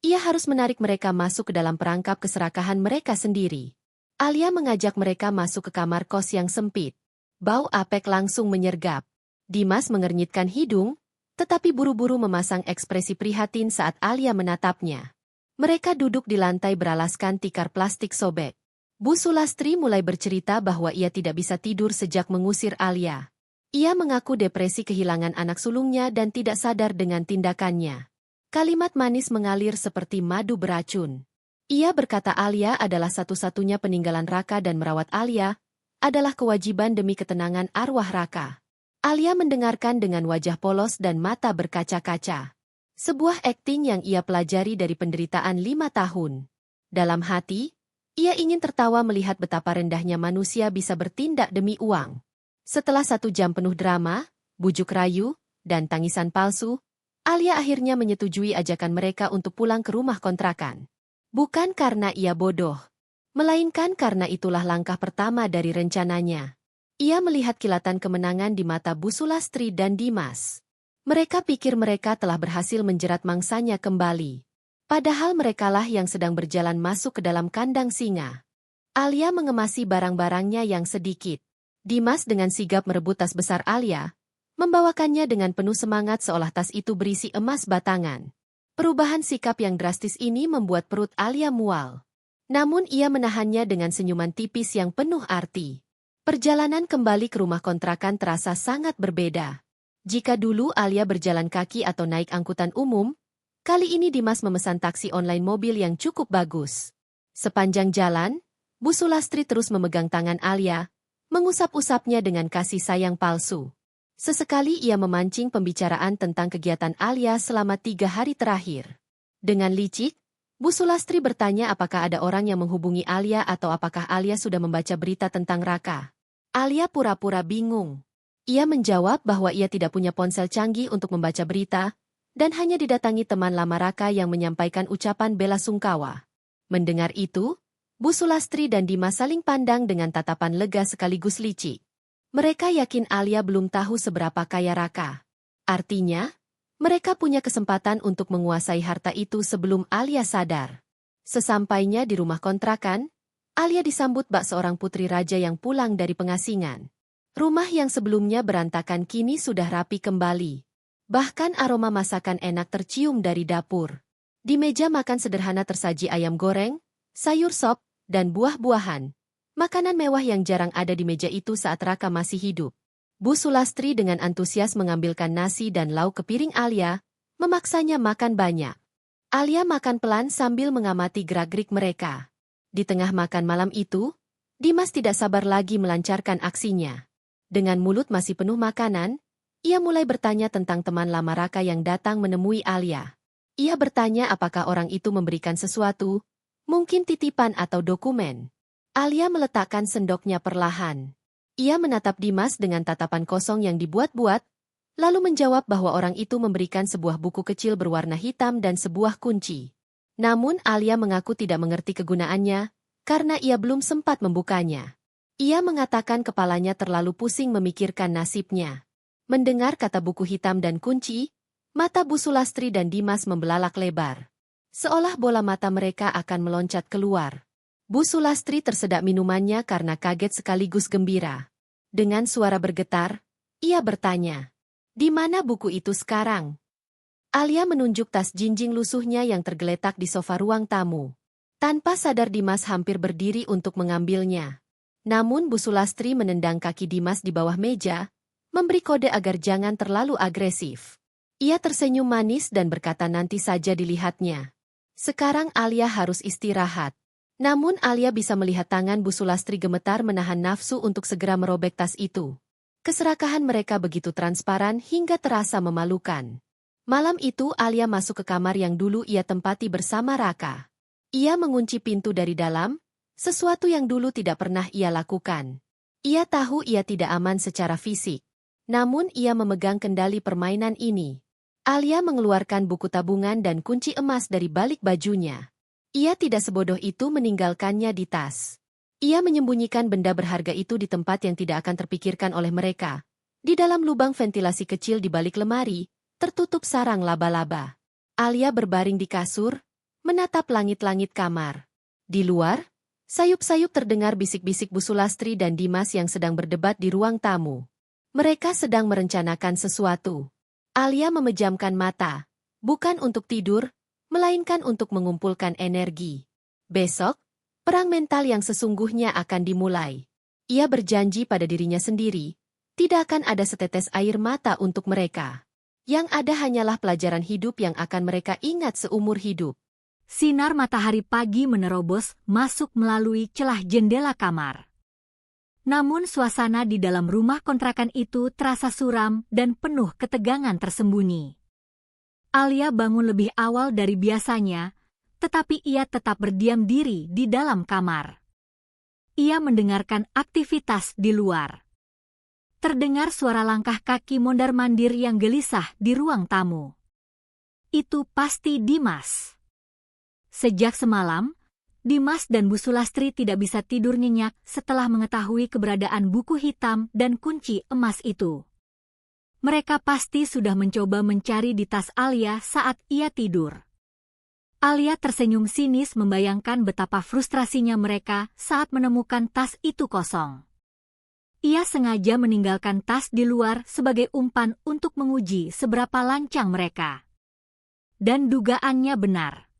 ia harus menarik mereka masuk ke dalam perangkap keserakahan mereka sendiri. Alia mengajak mereka masuk ke kamar kos yang sempit. Bau apek langsung menyergap. Dimas mengernyitkan hidung, tetapi buru-buru memasang ekspresi prihatin saat Alia menatapnya. Mereka duduk di lantai beralaskan tikar plastik sobek. Bu Sulastri mulai bercerita bahwa ia tidak bisa tidur sejak mengusir Alia. Ia mengaku depresi kehilangan anak sulungnya dan tidak sadar dengan tindakannya. Kalimat manis mengalir seperti madu beracun. Ia berkata Alia adalah satu-satunya peninggalan Raka dan merawat Alia adalah kewajiban demi ketenangan arwah Raka. Alia mendengarkan dengan wajah polos dan mata berkaca-kaca. Sebuah akting yang ia pelajari dari penderitaan 5 tahun. Dalam hati, ia ingin tertawa melihat betapa rendahnya manusia bisa bertindak demi uang. Setelah 1 jam penuh drama, bujuk rayu, dan tangisan palsu, Alia akhirnya menyetujui ajakan mereka untuk pulang ke rumah kontrakan. Bukan karena ia bodoh, melainkan karena itulah langkah pertama dari rencananya. Ia melihat kilatan kemenangan di mata Bu Sulastri dan Dimas. Mereka pikir mereka telah berhasil menjerat mangsanya kembali. Padahal merekalah yang sedang berjalan masuk ke dalam kandang singa. Alia mengemasi barang-barangnya yang sedikit. Dimas dengan sigap merebut tas besar Alia, membawakannya dengan penuh semangat seolah tas itu berisi emas batangan. Perubahan sikap yang drastis ini membuat perut Alia mual. Namun ia menahannya dengan senyuman tipis yang penuh arti. Perjalanan kembali ke rumah kontrakan terasa sangat berbeda. Jika dulu Alia berjalan kaki atau naik angkutan umum, kali ini Dimas memesan taksi online mobil yang cukup bagus. Sepanjang jalan, Bu Sulastri terus memegang tangan Alia, mengusap-usapnya dengan kasih sayang palsu. Sesekali ia memancing pembicaraan tentang kegiatan Alia selama 3 hari terakhir. Dengan licik, Bu Sulastri bertanya apakah ada orang yang menghubungi Alia atau apakah Alia sudah membaca berita tentang Raka. Alia pura-pura bingung. Ia menjawab bahwa ia tidak punya ponsel canggih untuk membaca berita, dan hanya didatangi teman lama Raka yang menyampaikan ucapan bela sungkawa. Mendengar itu, Bu Sulastri dan Dimas saling pandang dengan tatapan lega sekaligus licik. Mereka yakin Alia belum tahu seberapa kaya Raka. Artinya, mereka punya kesempatan untuk menguasai harta itu sebelum Alia sadar. Sesampainya di rumah kontrakan, Alia disambut bak seorang putri raja yang pulang dari pengasingan. Rumah yang sebelumnya berantakan kini sudah rapi kembali. Bahkan aroma masakan enak tercium dari dapur. Di meja makan sederhana tersaji ayam goreng, sayur sop, dan buah-buahan. Makanan mewah yang jarang ada di meja itu saat Raka masih hidup. Bu Sulastri dengan antusias mengambilkan nasi dan lauk ke piring Alia, memaksanya makan banyak. Alia makan pelan sambil mengamati gerak-gerik mereka. Di tengah makan malam itu, Dimas tidak sabar lagi melancarkan aksinya. Dengan mulut masih penuh makanan, ia mulai bertanya tentang teman lama Raka yang datang menemui Alia. Ia bertanya apakah orang itu memberikan sesuatu, mungkin titipan atau dokumen. Alia meletakkan sendoknya perlahan. Ia menatap Dimas dengan tatapan kosong yang dibuat-buat, lalu menjawab bahwa orang itu memberikan sebuah buku kecil berwarna hitam dan sebuah kunci. Namun Alia mengaku tidak mengerti kegunaannya, karena ia belum sempat membukanya. Ia mengatakan kepalanya terlalu pusing memikirkan nasibnya. Mendengar kata buku hitam dan kunci, mata Bu Sulastri dan Dimas membelalak lebar. Seolah bola mata mereka akan meloncat keluar. Bu Sulastri tersedak minumannya karena kaget sekaligus gembira. Dengan suara bergetar, ia bertanya, "Di mana buku itu sekarang?" Alia menunjuk tas jinjing lusuhnya yang tergeletak di sofa ruang tamu. Tanpa sadar Dimas hampir berdiri untuk mengambilnya. Namun Bu Sulastri menendang kaki Dimas di bawah meja, memberi kode agar jangan terlalu agresif. Ia tersenyum manis dan berkata nanti saja dilihatnya. Sekarang Alia harus istirahat. Namun Alia bisa melihat tangan Bu Sulastri gemetar menahan nafsu untuk segera merobek tas itu. Keserakahan mereka begitu transparan hingga terasa memalukan. Malam itu Alia masuk ke kamar yang dulu ia tempati bersama Raka. Ia mengunci pintu dari dalam, sesuatu yang dulu tidak pernah ia lakukan. Ia tahu ia tidak aman secara fisik. Namun ia memegang kendali permainan ini. Alia mengeluarkan buku tabungan dan kunci emas dari balik bajunya. Ia tidak sebodoh itu meninggalkannya di tas. Ia menyembunyikan benda berharga itu di tempat yang tidak akan terpikirkan oleh mereka. Di dalam lubang ventilasi kecil di balik lemari, tertutup sarang laba-laba. Alia berbaring di kasur, menatap langit-langit kamar. Di luar, sayup-sayup terdengar bisik-bisik Bu Sulastri dan Dimas yang sedang berdebat di ruang tamu. Mereka sedang merencanakan sesuatu. Alia memejamkan mata, bukan untuk tidur, melainkan untuk mengumpulkan energi. Besok, perang mental yang sesungguhnya akan dimulai. Ia berjanji pada dirinya sendiri, tidak akan ada setetes air mata untuk mereka. Yang ada hanyalah pelajaran hidup yang akan mereka ingat seumur hidup. Sinar matahari pagi menerobos masuk melalui celah jendela kamar. Namun suasana di dalam rumah kontrakan itu terasa suram dan penuh ketegangan tersembunyi. Alia bangun lebih awal dari biasanya, tetapi ia tetap berdiam diri di dalam kamar. Ia mendengarkan aktivitas di luar. terdengar suara langkah kaki mondar-mandir yang gelisah di ruang tamu. Itu pasti Dimas. Sejak semalam, Dimas dan Bu Sulastri tidak bisa tidur nyenyak setelah mengetahui keberadaan buku hitam dan kunci emas itu. Mereka pasti sudah mencoba mencari di tas Alia saat ia tidur. Alia tersenyum sinis membayangkan betapa frustrasinya mereka saat menemukan tas itu kosong. Ia sengaja meninggalkan tas di luar sebagai umpan untuk menguji seberapa lancang mereka. Dan dugaannya benar.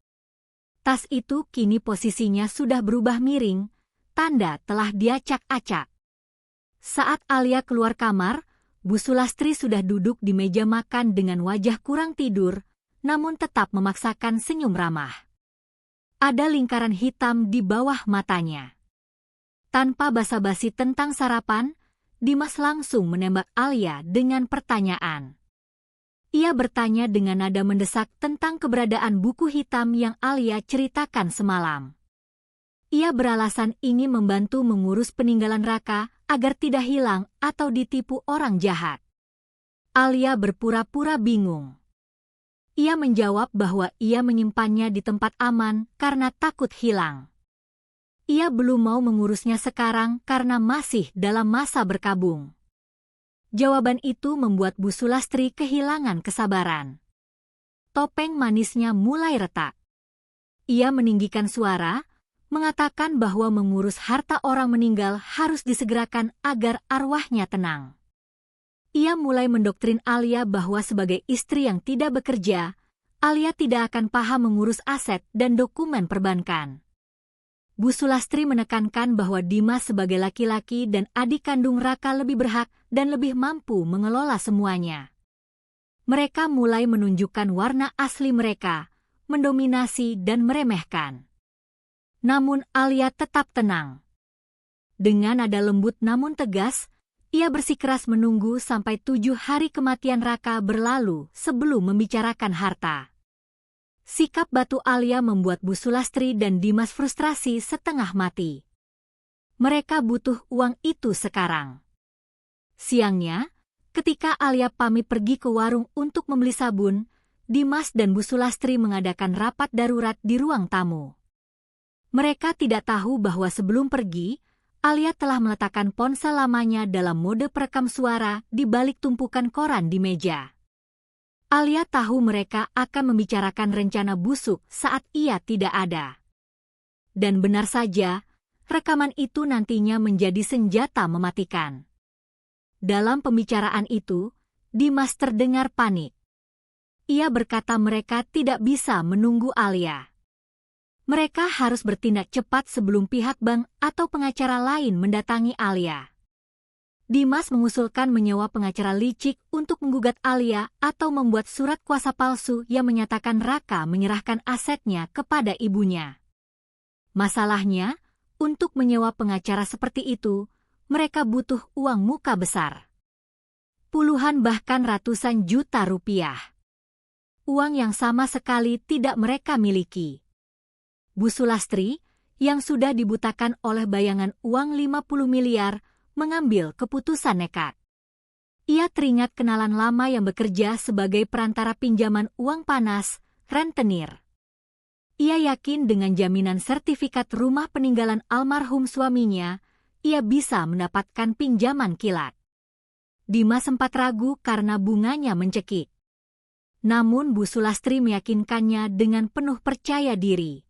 Tas itu kini posisinya sudah berubah miring, tanda telah diacak-acak. Saat Alia keluar kamar, Bu Sulastri sudah duduk di meja makan dengan wajah kurang tidur, namun tetap memaksakan senyum ramah. Ada lingkaran hitam di bawah matanya. Tanpa basa-basi tentang sarapan, Dimas langsung menembak Alia dengan pertanyaan. Ia bertanya dengan nada mendesak tentang keberadaan buku hitam yang Alia ceritakan semalam. Ia beralasan ingin membantu mengurus peninggalan Raka agar tidak hilang atau ditipu orang jahat. Alia berpura-pura bingung. Ia menjawab bahwa ia menyimpannya di tempat aman karena takut hilang. Ia belum mau mengurusnya sekarang karena masih dalam masa berkabung. Jawaban itu membuat Bu Sulastri kehilangan kesabaran. Topeng manisnya mulai retak. Ia meninggikan suara, mengatakan bahwa mengurus harta orang meninggal harus disegerakan agar arwahnya tenang. Ia mulai mendoktrin Alia bahwa sebagai istri yang tidak bekerja, Alia tidak akan paham mengurus aset dan dokumen perbankan. Bu Sulastri menekankan bahwa Dimas sebagai laki-laki dan adik kandung Raka lebih berhak dan lebih mampu mengelola semuanya. Mereka mulai menunjukkan warna asli mereka, mendominasi dan meremehkan. Namun Alia tetap tenang. Dengan nada lembut namun tegas, ia bersikeras menunggu sampai 7 hari kematian Raka berlalu sebelum membicarakan harta. Sikap batu Alia membuat Bu Sulastri dan Dimas frustrasi setengah mati. Mereka butuh uang itu sekarang. Siangnya, ketika Alia pamit pergi ke warung untuk membeli sabun, Dimas dan Bu Sulastri mengadakan rapat darurat di ruang tamu. Mereka tidak tahu bahwa sebelum pergi, Alia telah meletakkan ponsel lamanya dalam mode perekam suara di balik tumpukan koran di meja. Alia tahu mereka akan membicarakan rencana busuk saat ia tidak ada. Dan benar saja, rekaman itu nantinya menjadi senjata mematikan. Dalam pembicaraan itu, Dimas terdengar panik. Ia berkata mereka tidak bisa menunggu Alia. Mereka harus bertindak cepat sebelum pihak bank atau pengacara lain mendatangi Alia. Dimas mengusulkan menyewa pengacara licik untuk menggugat Alia atau membuat surat kuasa palsu yang menyatakan Raka menyerahkan asetnya kepada ibunya. Masalahnya, untuk menyewa pengacara seperti itu, mereka butuh uang muka besar. Puluhan bahkan ratusan juta rupiah. Uang yang sama sekali tidak mereka miliki. Bu Sulastri, yang sudah dibutakan oleh bayangan uang 50 miliar, mengambil keputusan nekat. Ia teringat kenalan lama yang bekerja sebagai perantara pinjaman uang panas, rentenir. Ia yakin dengan jaminan sertifikat rumah peninggalan almarhum suaminya, ia bisa mendapatkan pinjaman kilat. Dimas sempat ragu karena bunganya mencekik. Namun Bu Sulastri meyakinkannya dengan penuh percaya diri.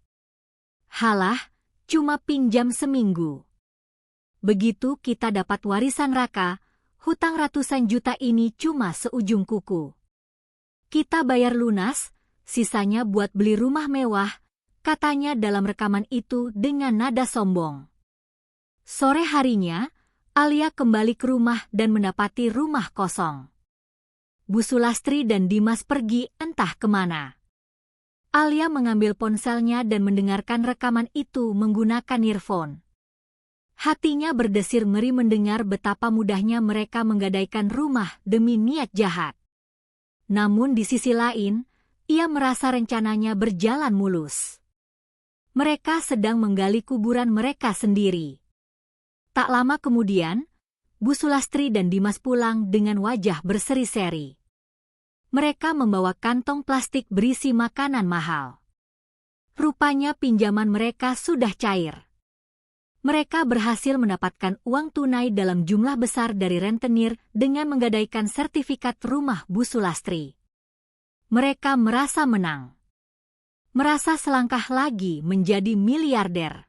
Halah, cuma pinjam seminggu. Begitu kita dapat warisan Raka, hutang ratusan juta ini cuma seujung kuku. Kita bayar lunas, sisanya buat beli rumah mewah, katanya dalam rekaman itu dengan nada sombong. Sore harinya, Alia kembali ke rumah dan mendapati rumah kosong. Bu Sulastri dan Dimas pergi entah kemana. Alia mengambil ponselnya dan mendengarkan rekaman itu menggunakan earphone. Hatinya berdesir ngeri mendengar betapa mudahnya mereka menggadaikan rumah demi niat jahat. Namun di sisi lain, ia merasa rencananya berjalan mulus. Mereka sedang menggali kuburan mereka sendiri. Tak lama kemudian, Bu Sulastri dan Dimas pulang dengan wajah berseri-seri. Mereka membawa kantong plastik berisi makanan mahal. Rupanya pinjaman mereka sudah cair. Mereka berhasil mendapatkan uang tunai dalam jumlah besar dari rentenir dengan menggadaikan sertifikat rumah Bu Sulastri. Mereka merasa menang. Merasa selangkah lagi menjadi miliarder.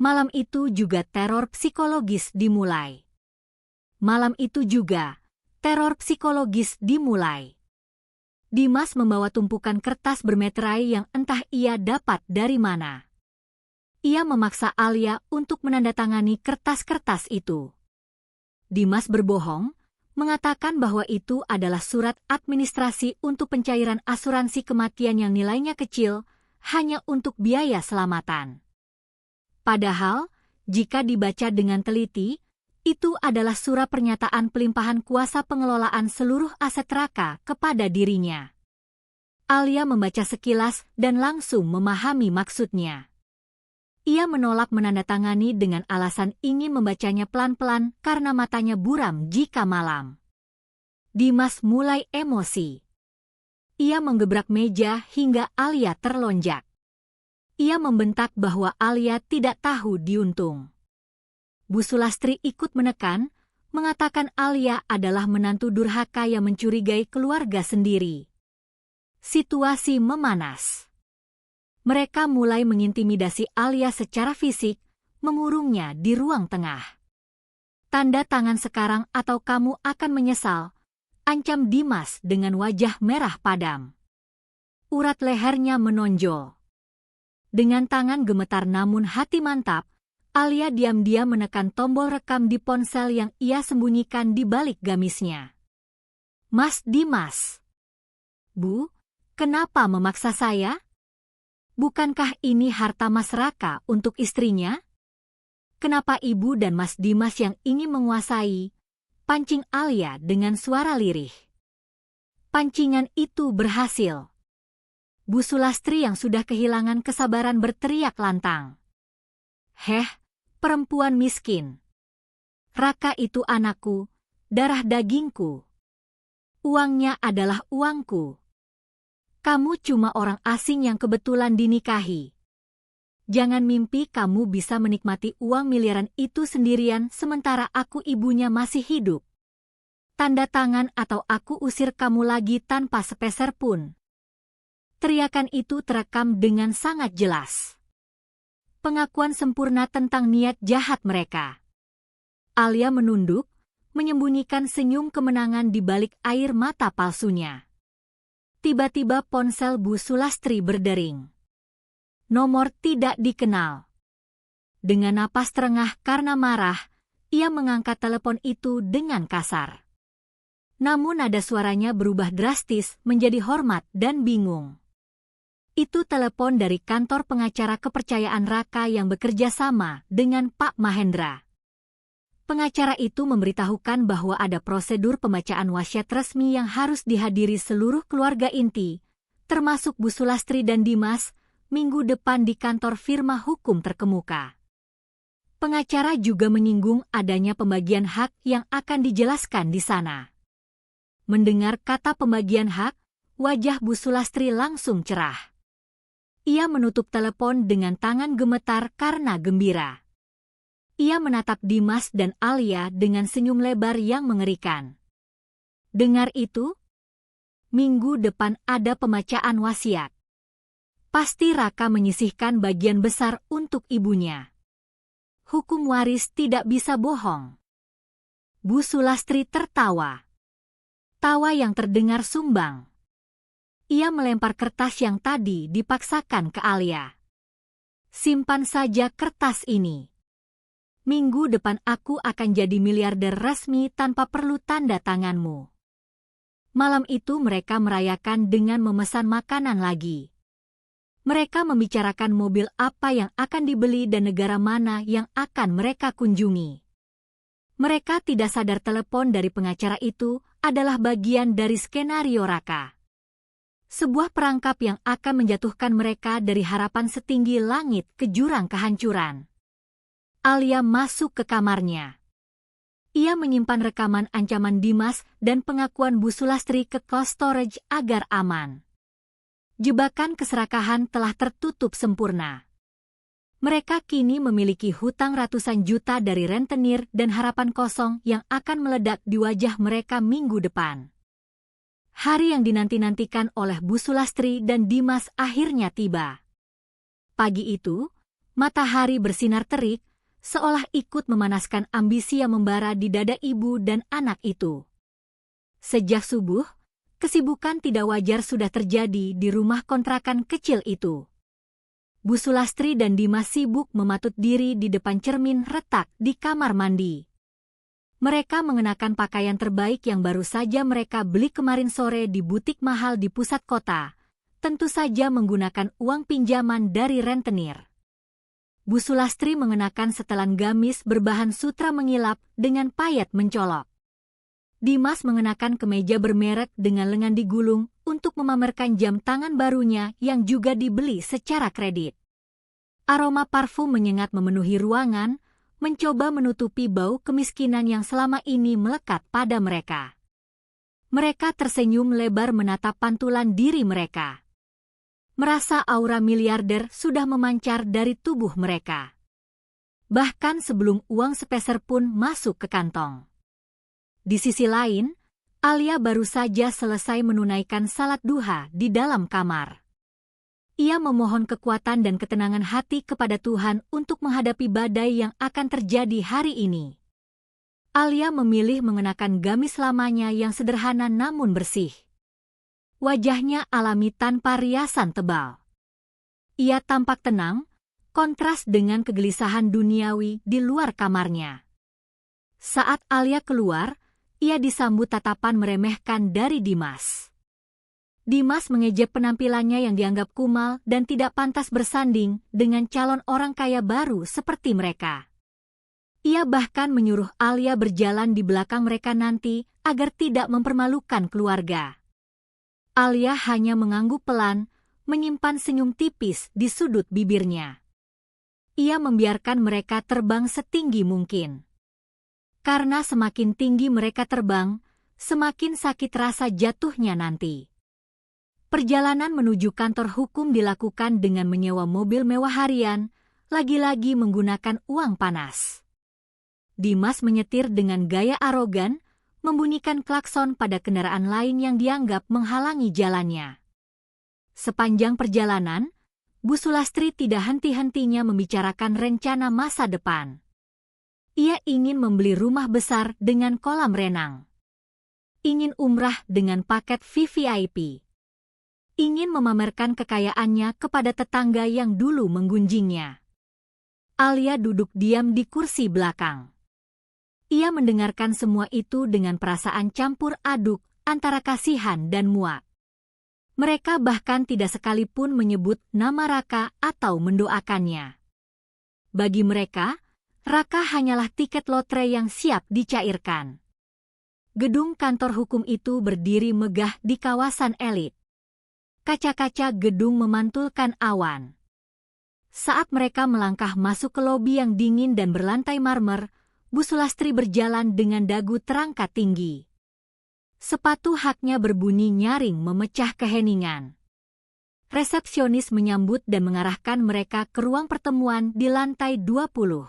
Malam itu juga teror psikologis dimulai. Dimas membawa tumpukan kertas bermeterai yang entah ia dapat dari mana. Ia memaksa Alia untuk menandatangani kertas-kertas itu. Dimas berbohong, mengatakan bahwa itu adalah surat administrasi untuk pencairan asuransi kematian yang nilainya kecil, hanya untuk biaya selamatan. Padahal, jika dibaca dengan teliti, itu adalah surat pernyataan pelimpahan kuasa pengelolaan seluruh aset Raka kepada dirinya. Alia membaca sekilas dan langsung memahami maksudnya. Ia menolak menandatangani dengan alasan ingin membacanya pelan-pelan karena matanya buram jika malam. Dimas mulai emosi. Ia menggebrak meja hingga Alia terlonjak. Ia membentak bahwa Alia tidak tahu diuntung. Bu Sulastri ikut menekan, mengatakan Alia adalah menantu durhaka yang mencurigai keluarga sendiri. Situasi memanas. Mereka mulai mengintimidasi Alia secara fisik, mengurungnya di ruang tengah. Tanda tangan sekarang atau kamu akan menyesal, ancam Dimas dengan wajah merah padam. Urat lehernya menonjol. Dengan tangan gemetar namun hati mantap, Alia diam-diam menekan tombol rekam di ponsel yang ia sembunyikan di balik gamisnya. Mas Dimas. Bu, kenapa memaksa saya? Bukankah ini harta Mas Raka untuk istrinya? Kenapa ibu dan Mas Dimas yang ingin menguasai? Pancing Alia dengan suara lirih. Pancingan itu berhasil. Bu Sulastri yang sudah kehilangan kesabaran berteriak lantang. Heh, perempuan miskin. Raka itu anakku, darah dagingku. Uangnya adalah uangku. Kamu cuma orang asing yang kebetulan dinikahi. Jangan mimpi kamu bisa menikmati uang miliaran itu sendirian sementara aku ibunya masih hidup. Tanda tangan atau aku usir kamu lagi tanpa sepeser pun. Teriakan itu terekam dengan sangat jelas. Pengakuan sempurna tentang niat jahat mereka. Alia menunduk, menyembunyikan senyum kemenangan di balik air mata palsunya. Tiba-tiba ponsel Bu Sulastri berdering. Nomor tidak dikenal. Dengan napas terengah karena marah, ia mengangkat telepon itu dengan kasar. Namun nada suaranya berubah drastis menjadi hormat dan bingung. Itu telepon dari kantor pengacara kepercayaan Raka yang bekerja sama dengan Pak Mahendra. Pengacara itu memberitahukan bahwa ada prosedur pembacaan wasiat resmi yang harus dihadiri seluruh keluarga inti, termasuk Bu Sulastri dan Dimas, minggu depan di kantor firma hukum terkemuka. Pengacara juga menyinggung adanya pembagian hak yang akan dijelaskan di sana. Mendengar kata pembagian hak, wajah Bu Sulastri langsung cerah. Ia menutup telepon dengan tangan gemetar karena gembira. Ia menatap Dimas dan Alia dengan senyum lebar yang mengerikan. Dengar itu? Minggu depan ada pembacaan wasiat. Pasti Raka menyisihkan bagian besar untuk ibunya. Hukum waris tidak bisa bohong. Bu Sulastri tertawa. Tawa yang terdengar sumbang. Ia melempar kertas yang tadi dipaksakan ke Alia. Simpan saja kertas ini. Minggu depan aku akan jadi miliarder resmi tanpa perlu tanda tanganmu. Malam itu mereka merayakan dengan memesan makanan lagi. Mereka membicarakan mobil apa yang akan dibeli dan negara mana yang akan mereka kunjungi. Mereka tidak sadar telepon dari pengacara itu adalah bagian dari skenario Raka. Sebuah perangkap yang akan menjatuhkan mereka dari harapan setinggi langit ke jurang kehancuran. Alia masuk ke kamarnya. Ia menyimpan rekaman ancaman Dimas dan pengakuan Bu Sulastri ke cold storage agar aman. Jebakan keserakahan telah tertutup sempurna. Mereka kini memiliki hutang ratusan juta dari rentenir dan harapan kosong yang akan meledak di wajah mereka minggu depan. Hari yang dinanti-nantikan oleh Bu Sulastri dan Dimas akhirnya tiba. Pagi itu, matahari bersinar terik, seolah ikut memanaskan ambisi yang membara di dada ibu dan anak itu. Sejak subuh, kesibukan tidak wajar sudah terjadi di rumah kontrakan kecil itu. Bu Sulastri dan Dimas sibuk mematut diri di depan cermin retak di kamar mandi. Mereka mengenakan pakaian terbaik yang baru saja mereka beli kemarin sore di butik mahal di pusat kota, tentu saja menggunakan uang pinjaman dari rentenir. Bu Sulastri mengenakan setelan gamis berbahan sutra mengilap dengan payet mencolok. Dimas mengenakan kemeja bermerek dengan lengan digulung untuk memamerkan jam tangan barunya yang juga dibeli secara kredit. Aroma parfum menyengat memenuhi ruangan, mencoba menutupi bau kemiskinan yang selama ini melekat pada mereka. Mereka tersenyum lebar menatap pantulan diri mereka. Merasa aura miliarder sudah memancar dari tubuh mereka. Bahkan sebelum uang sepeser pun masuk ke kantong. Di sisi lain, Alia baru saja selesai menunaikan salat duha di dalam kamar. Ia memohon kekuatan dan ketenangan hati kepada Tuhan untuk menghadapi badai yang akan terjadi hari ini. Alia memilih mengenakan gamis lamanya yang sederhana namun bersih. Wajahnya alami tanpa riasan tebal. Ia tampak tenang, kontras dengan kegelisahan duniawi di luar kamarnya. Saat Alia keluar, ia disambut tatapan meremehkan dari Dimas. Dimas mengejek penampilannya yang dianggap kumal dan tidak pantas bersanding dengan calon orang kaya baru seperti mereka. Ia bahkan menyuruh Alia berjalan di belakang mereka nanti agar tidak mempermalukan keluarga. Alia hanya mengangguk pelan, menyimpan senyum tipis di sudut bibirnya. Ia membiarkan mereka terbang setinggi mungkin. Karena semakin tinggi mereka terbang, semakin sakit rasa jatuhnya nanti. Perjalanan menuju kantor hukum dilakukan dengan menyewa mobil mewah harian, lagi-lagi menggunakan uang panas. Dimas menyetir dengan gaya arogan, membunyikan klakson pada kendaraan lain yang dianggap menghalangi jalannya. Sepanjang perjalanan, Bu Sulastri tidak henti-hentinya membicarakan rencana masa depan. Ia ingin membeli rumah besar dengan kolam renang. Ingin umrah dengan paket VVIP. Ingin memamerkan kekayaannya kepada tetangga yang dulu menggunjingnya. Alia duduk diam di kursi belakang. Ia mendengarkan semua itu dengan perasaan campur aduk antara kasihan dan muak. Mereka bahkan tidak sekalipun menyebut nama Raka atau mendoakannya. Bagi mereka, Raka hanyalah tiket lotre yang siap dicairkan. Gedung kantor hukum itu berdiri megah di kawasan elit. Kaca-kaca gedung memantulkan awan. Saat mereka melangkah masuk ke lobi yang dingin dan berlantai marmer, Bu Sulastri berjalan dengan dagu terangkat tinggi. Sepatu haknya berbunyi nyaring memecah keheningan. Resepsionis menyambut dan mengarahkan mereka ke ruang pertemuan di lantai 20.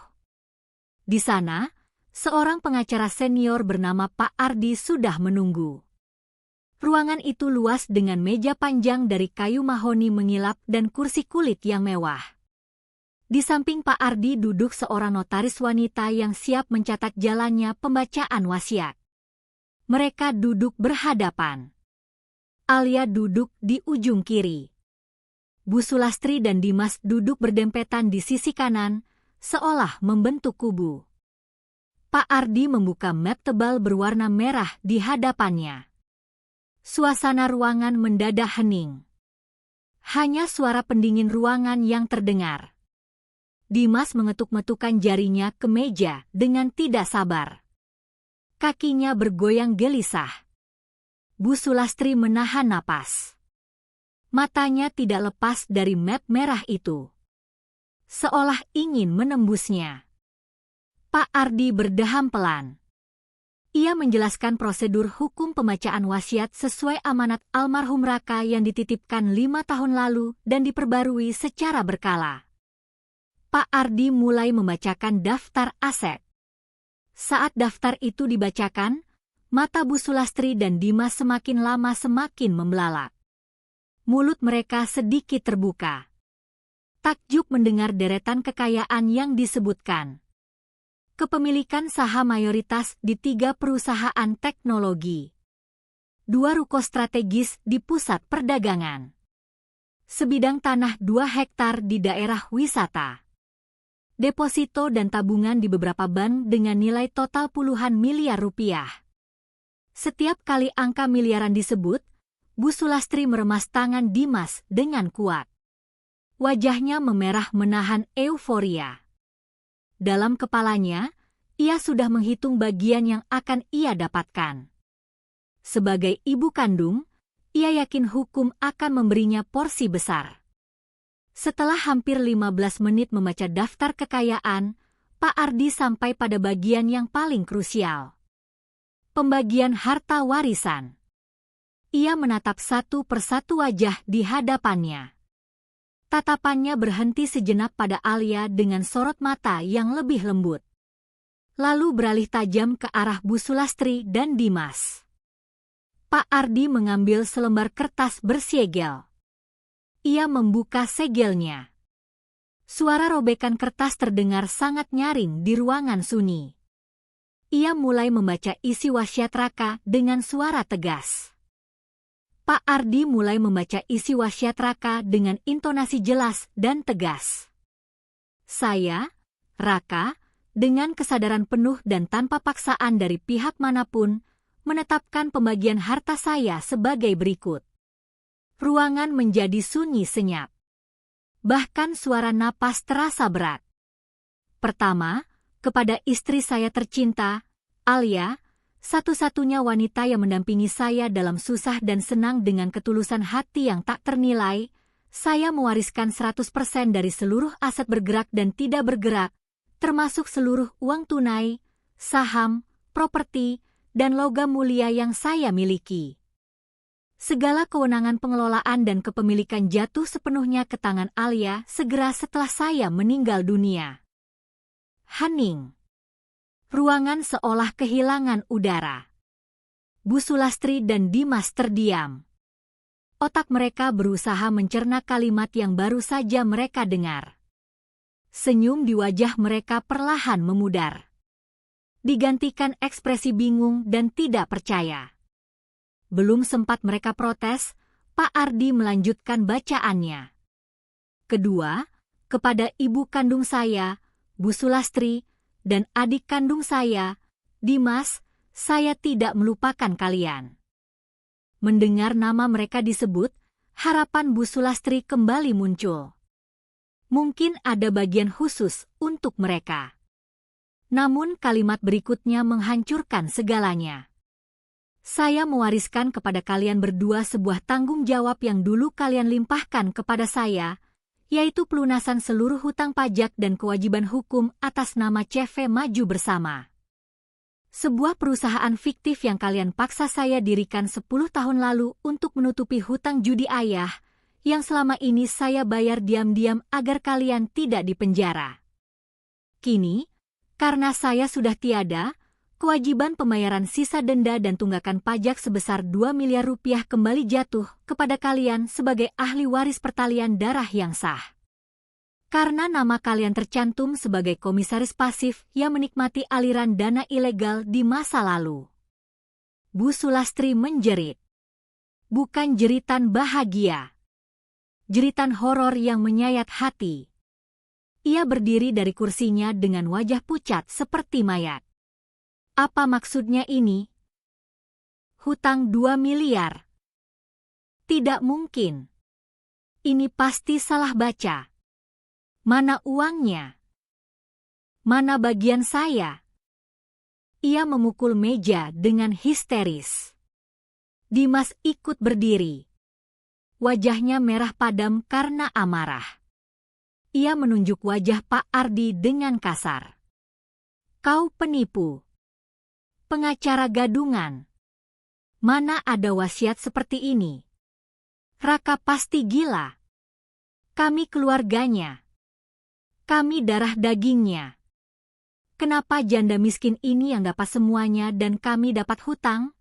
Di sana, seorang pengacara senior bernama Pak Ardi sudah menunggu. Ruangan itu luas dengan meja panjang dari kayu mahoni mengilap dan kursi kulit yang mewah. Di samping Pak Ardi duduk seorang notaris wanita yang siap mencatat jalannya pembacaan wasiat. Mereka duduk berhadapan. Alia duduk di ujung kiri. Bu Sulastri dan Dimas duduk berdempetan di sisi kanan, seolah membentuk kubu. Pak Ardi membuka map tebal berwarna merah di hadapannya. Suasana ruangan mendadak hening. Hanya suara pendingin ruangan yang terdengar. Dimas mengetuk-metukkan jarinya ke meja dengan tidak sabar. Kakinya bergoyang gelisah. Bu Sulastri menahan napas. Matanya tidak lepas dari map merah itu. Seolah ingin menembusnya. Pak Ardi berdeham pelan. Ia menjelaskan prosedur hukum pembacaan wasiat sesuai amanat almarhum Raka yang dititipkan 5 tahun lalu dan diperbarui secara berkala. Pak Ardi mulai membacakan daftar aset. Saat daftar itu dibacakan, mata Bu Sulastri dan Dimas semakin lama semakin membelalak. Mulut mereka sedikit terbuka. Takjub mendengar deretan kekayaan yang disebutkan. Kepemilikan saham mayoritas di 3 perusahaan teknologi. 2 ruko strategis di pusat perdagangan. Sebidang tanah 2 hektar di daerah wisata. Deposito dan tabungan di beberapa bank dengan nilai total puluhan miliar rupiah. Setiap kali angka miliaran disebut, Bu Sulastri meremas tangan Dimas dengan kuat. Wajahnya memerah menahan euforia. Dalam kepalanya, ia sudah menghitung bagian yang akan ia dapatkan. Sebagai ibu kandung, ia yakin hukum akan memberinya porsi besar. Setelah hampir 15 menit membaca daftar kekayaan, Pak Ardi sampai pada bagian yang paling krusial. Pembagian harta warisan. Ia menatap satu persatu wajah di hadapannya. Tatapannya berhenti sejenak pada Alia dengan sorot mata yang lebih lembut. Lalu beralih tajam ke arah Bu Sulastri dan Dimas. Pak Ardi mengambil selembar kertas bersegel. Ia membuka segelnya. Suara robekan kertas terdengar sangat nyaring di ruangan sunyi. Ia mulai membaca isi wasiat Raka dengan suara tegas. Pak Ardi mulai membaca isi wasiat Raka dengan intonasi jelas dan tegas. Saya, Raka, dengan kesadaran penuh dan tanpa paksaan dari pihak manapun, menetapkan pembagian harta saya sebagai berikut. Ruangan menjadi sunyi senyap. Bahkan suara napas terasa berat. Pertama, kepada istri saya tercinta, Alia, satu-satunya wanita yang mendampingi saya dalam susah dan senang dengan ketulusan hati yang tak ternilai, saya mewariskan 100% dari seluruh aset bergerak dan tidak bergerak, termasuk seluruh uang tunai, saham, properti, dan logam mulia yang saya miliki. Segala kewenangan pengelolaan dan kepemilikan jatuh sepenuhnya ke tangan Alia segera setelah saya meninggal dunia. Hening. Ruangan seolah kehilangan udara. Bu Sulastri dan Dimas terdiam. Otak mereka berusaha mencerna kalimat yang baru saja mereka dengar. Senyum di wajah mereka perlahan memudar. Digantikan ekspresi bingung dan tidak percaya. Belum sempat mereka protes, Pak Ardi melanjutkan bacaannya. Kedua, kepada ibu kandung saya, Bu Sulastri, dan adik kandung saya, Dimas, saya tidak melupakan kalian. Mendengar nama mereka disebut, harapan Bu Sulastri kembali muncul. Mungkin ada bagian khusus untuk mereka. Namun kalimat berikutnya menghancurkan segalanya. Saya mewariskan kepada kalian berdua sebuah tanggung jawab yang dulu kalian limpahkan kepada saya, yaitu pelunasan seluruh hutang pajak dan kewajiban hukum atas nama CV Maju Bersama. Sebuah perusahaan fiktif yang kalian paksa saya dirikan 10 tahun lalu untuk menutupi hutang judi ayah, yang selama ini saya bayar diam-diam agar kalian tidak dipenjara. Kini, karena saya sudah tiada, kewajiban pembayaran sisa denda dan tunggakan pajak sebesar 2 miliar rupiah kembali jatuh kepada kalian sebagai ahli waris pertalian darah yang sah. Karena nama kalian tercantum sebagai komisaris pasif yang menikmati aliran dana ilegal di masa lalu. Bu Sulastri menjerit. Bukan jeritan bahagia. Jeritan horor yang menyayat hati. Ia berdiri dari kursinya dengan wajah pucat seperti mayat. Apa maksudnya ini? Hutang 2 miliar. Tidak mungkin. Ini pasti salah baca. Mana uangnya? Mana bagian saya? Ia memukul meja dengan histeris. Dimas ikut berdiri. Wajahnya merah padam karena amarah. Ia menunjuk wajah Pak Ardi dengan kasar. Kau penipu. pengacara gadungan. Mana ada wasiat seperti ini? Raka pasti gila. Kami keluarganya. Kami darah dagingnya. Kenapa janda miskin ini yang dapat semuanya dan kami dapat hutang?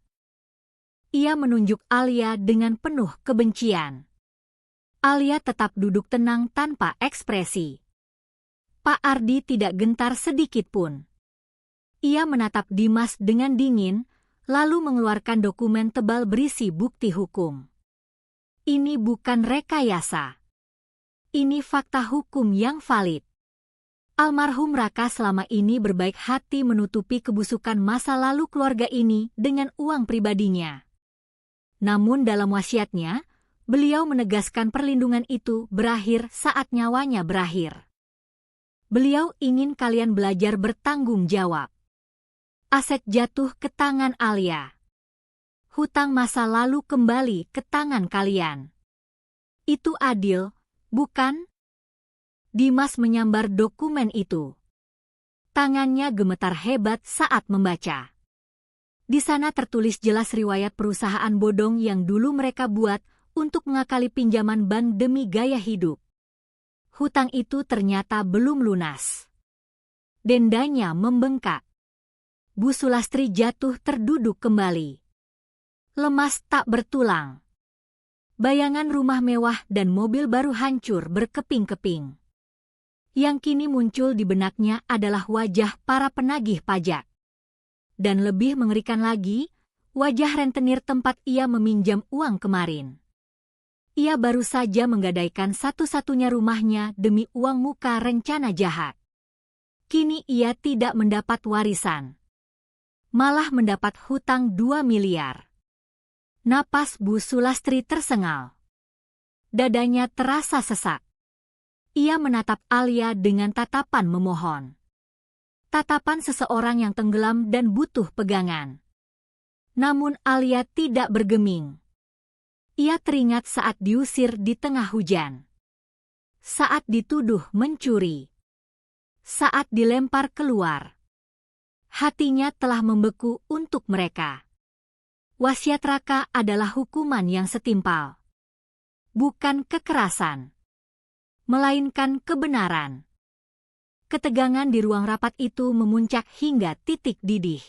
Ia menunjuk Alia dengan penuh kebencian. Alia tetap duduk tenang tanpa ekspresi. Pak Ardi tidak gentar sedikit pun. Ia menatap Dimas dengan dingin, lalu mengeluarkan dokumen tebal berisi bukti hukum. Ini bukan rekayasa. Ini fakta hukum yang valid. Almarhum Raka selama ini berbaik hati menutupi kebusukan masa lalu keluarga ini dengan uang pribadinya. Namun dalam wasiatnya, beliau menegaskan perlindungan itu berakhir saat nyawanya berakhir. Beliau ingin kalian belajar bertanggung jawab. Aset jatuh ke tangan Alia. Hutang masa lalu kembali ke tangan kalian. Itu adil, bukan? Dimas menyambar dokumen itu. Tangannya gemetar hebat saat membaca. Di sana tertulis jelas riwayat perusahaan bodong yang dulu mereka buat untuk mengakali pinjaman bank demi gaya hidup. Hutang itu ternyata belum lunas. Dendanya membengkak. Bu Sulastri jatuh terduduk kembali. Lemas tak bertulang. Bayangan rumah mewah dan mobil baru hancur berkeping-keping. Yang kini muncul di benaknya adalah wajah para penagih pajak. Dan lebih mengerikan lagi, wajah rentenir tempat ia meminjam uang kemarin. Ia baru saja menggadaikan satu-satunya rumahnya demi uang muka rencana jahat. Kini ia tidak mendapat warisan. Malah mendapat hutang 2 miliar. Napas Bu Sulastri tersengal. Dadanya terasa sesak. Ia menatap Alia dengan tatapan memohon. Tatapan seseorang yang tenggelam dan butuh pegangan. Namun Alia tidak bergeming. Ia teringat saat diusir di tengah hujan. Saat dituduh mencuri. Saat dilempar keluar. Hatinya telah membeku untuk mereka. Wasiat Raka adalah hukuman yang setimpal. Bukan kekerasan. Melainkan kebenaran. Ketegangan di ruang rapat itu memuncak hingga titik didih.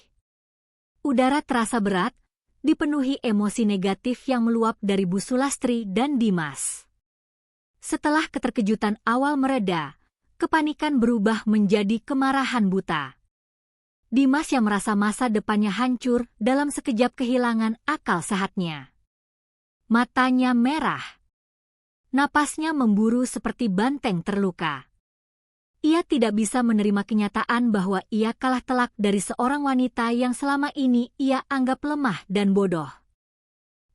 Udara terasa berat, dipenuhi emosi negatif yang meluap dari Bu Sulastri dan Dimas. Setelah keterkejutan awal mereda, kepanikan berubah menjadi kemarahan buta. Dimas yang merasa masa depannya hancur dalam sekejap kehilangan akal sehatnya. Matanya merah. Napasnya memburu seperti banteng terluka. Ia tidak bisa menerima kenyataan bahwa ia kalah telak dari seorang wanita yang selama ini ia anggap lemah dan bodoh.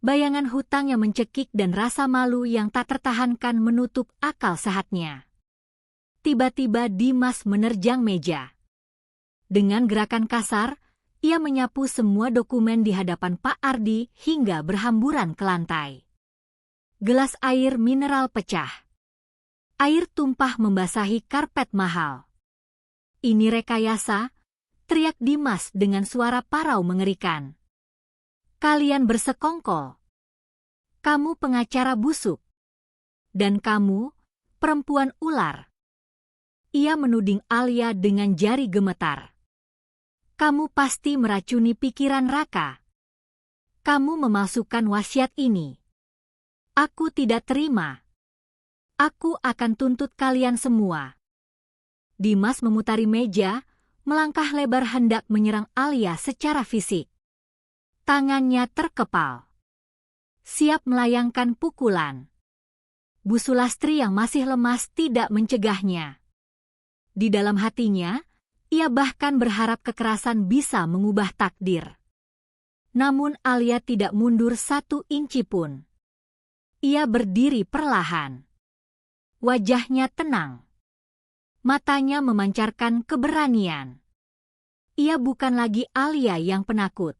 Bayangan hutang yang mencekik dan rasa malu yang tak tertahankan menutup akal sehatnya. Tiba-tiba Dimas menerjang meja. Dengan gerakan kasar, ia menyapu semua dokumen di hadapan Pak Ardi hingga berhamburan ke lantai. Gelas air mineral pecah. Air tumpah membasahi karpet mahal. Ini rekayasa, teriak Dimas dengan suara parau mengerikan. Kalian bersekongkol. Kamu pengacara busuk. Dan kamu, perempuan ular. Ia menuding Alia dengan jari gemetar. Kamu pasti meracuni pikiran Raka. Kamu memalsukan wasiat ini. Aku tidak terima. Aku akan tuntut kalian semua. Dimas memutari meja, melangkah lebar hendak menyerang Alia secara fisik. Tangannya terkepal. Siap melayangkan pukulan. Bu Sulastri yang masih lemas tidak mencegahnya. Di dalam hatinya, ia bahkan berharap kekerasan bisa mengubah takdir. Namun Alia tidak mundur 1 inci pun. Ia berdiri perlahan. Wajahnya tenang. Matanya memancarkan keberanian. Ia bukan lagi Alia yang penakut.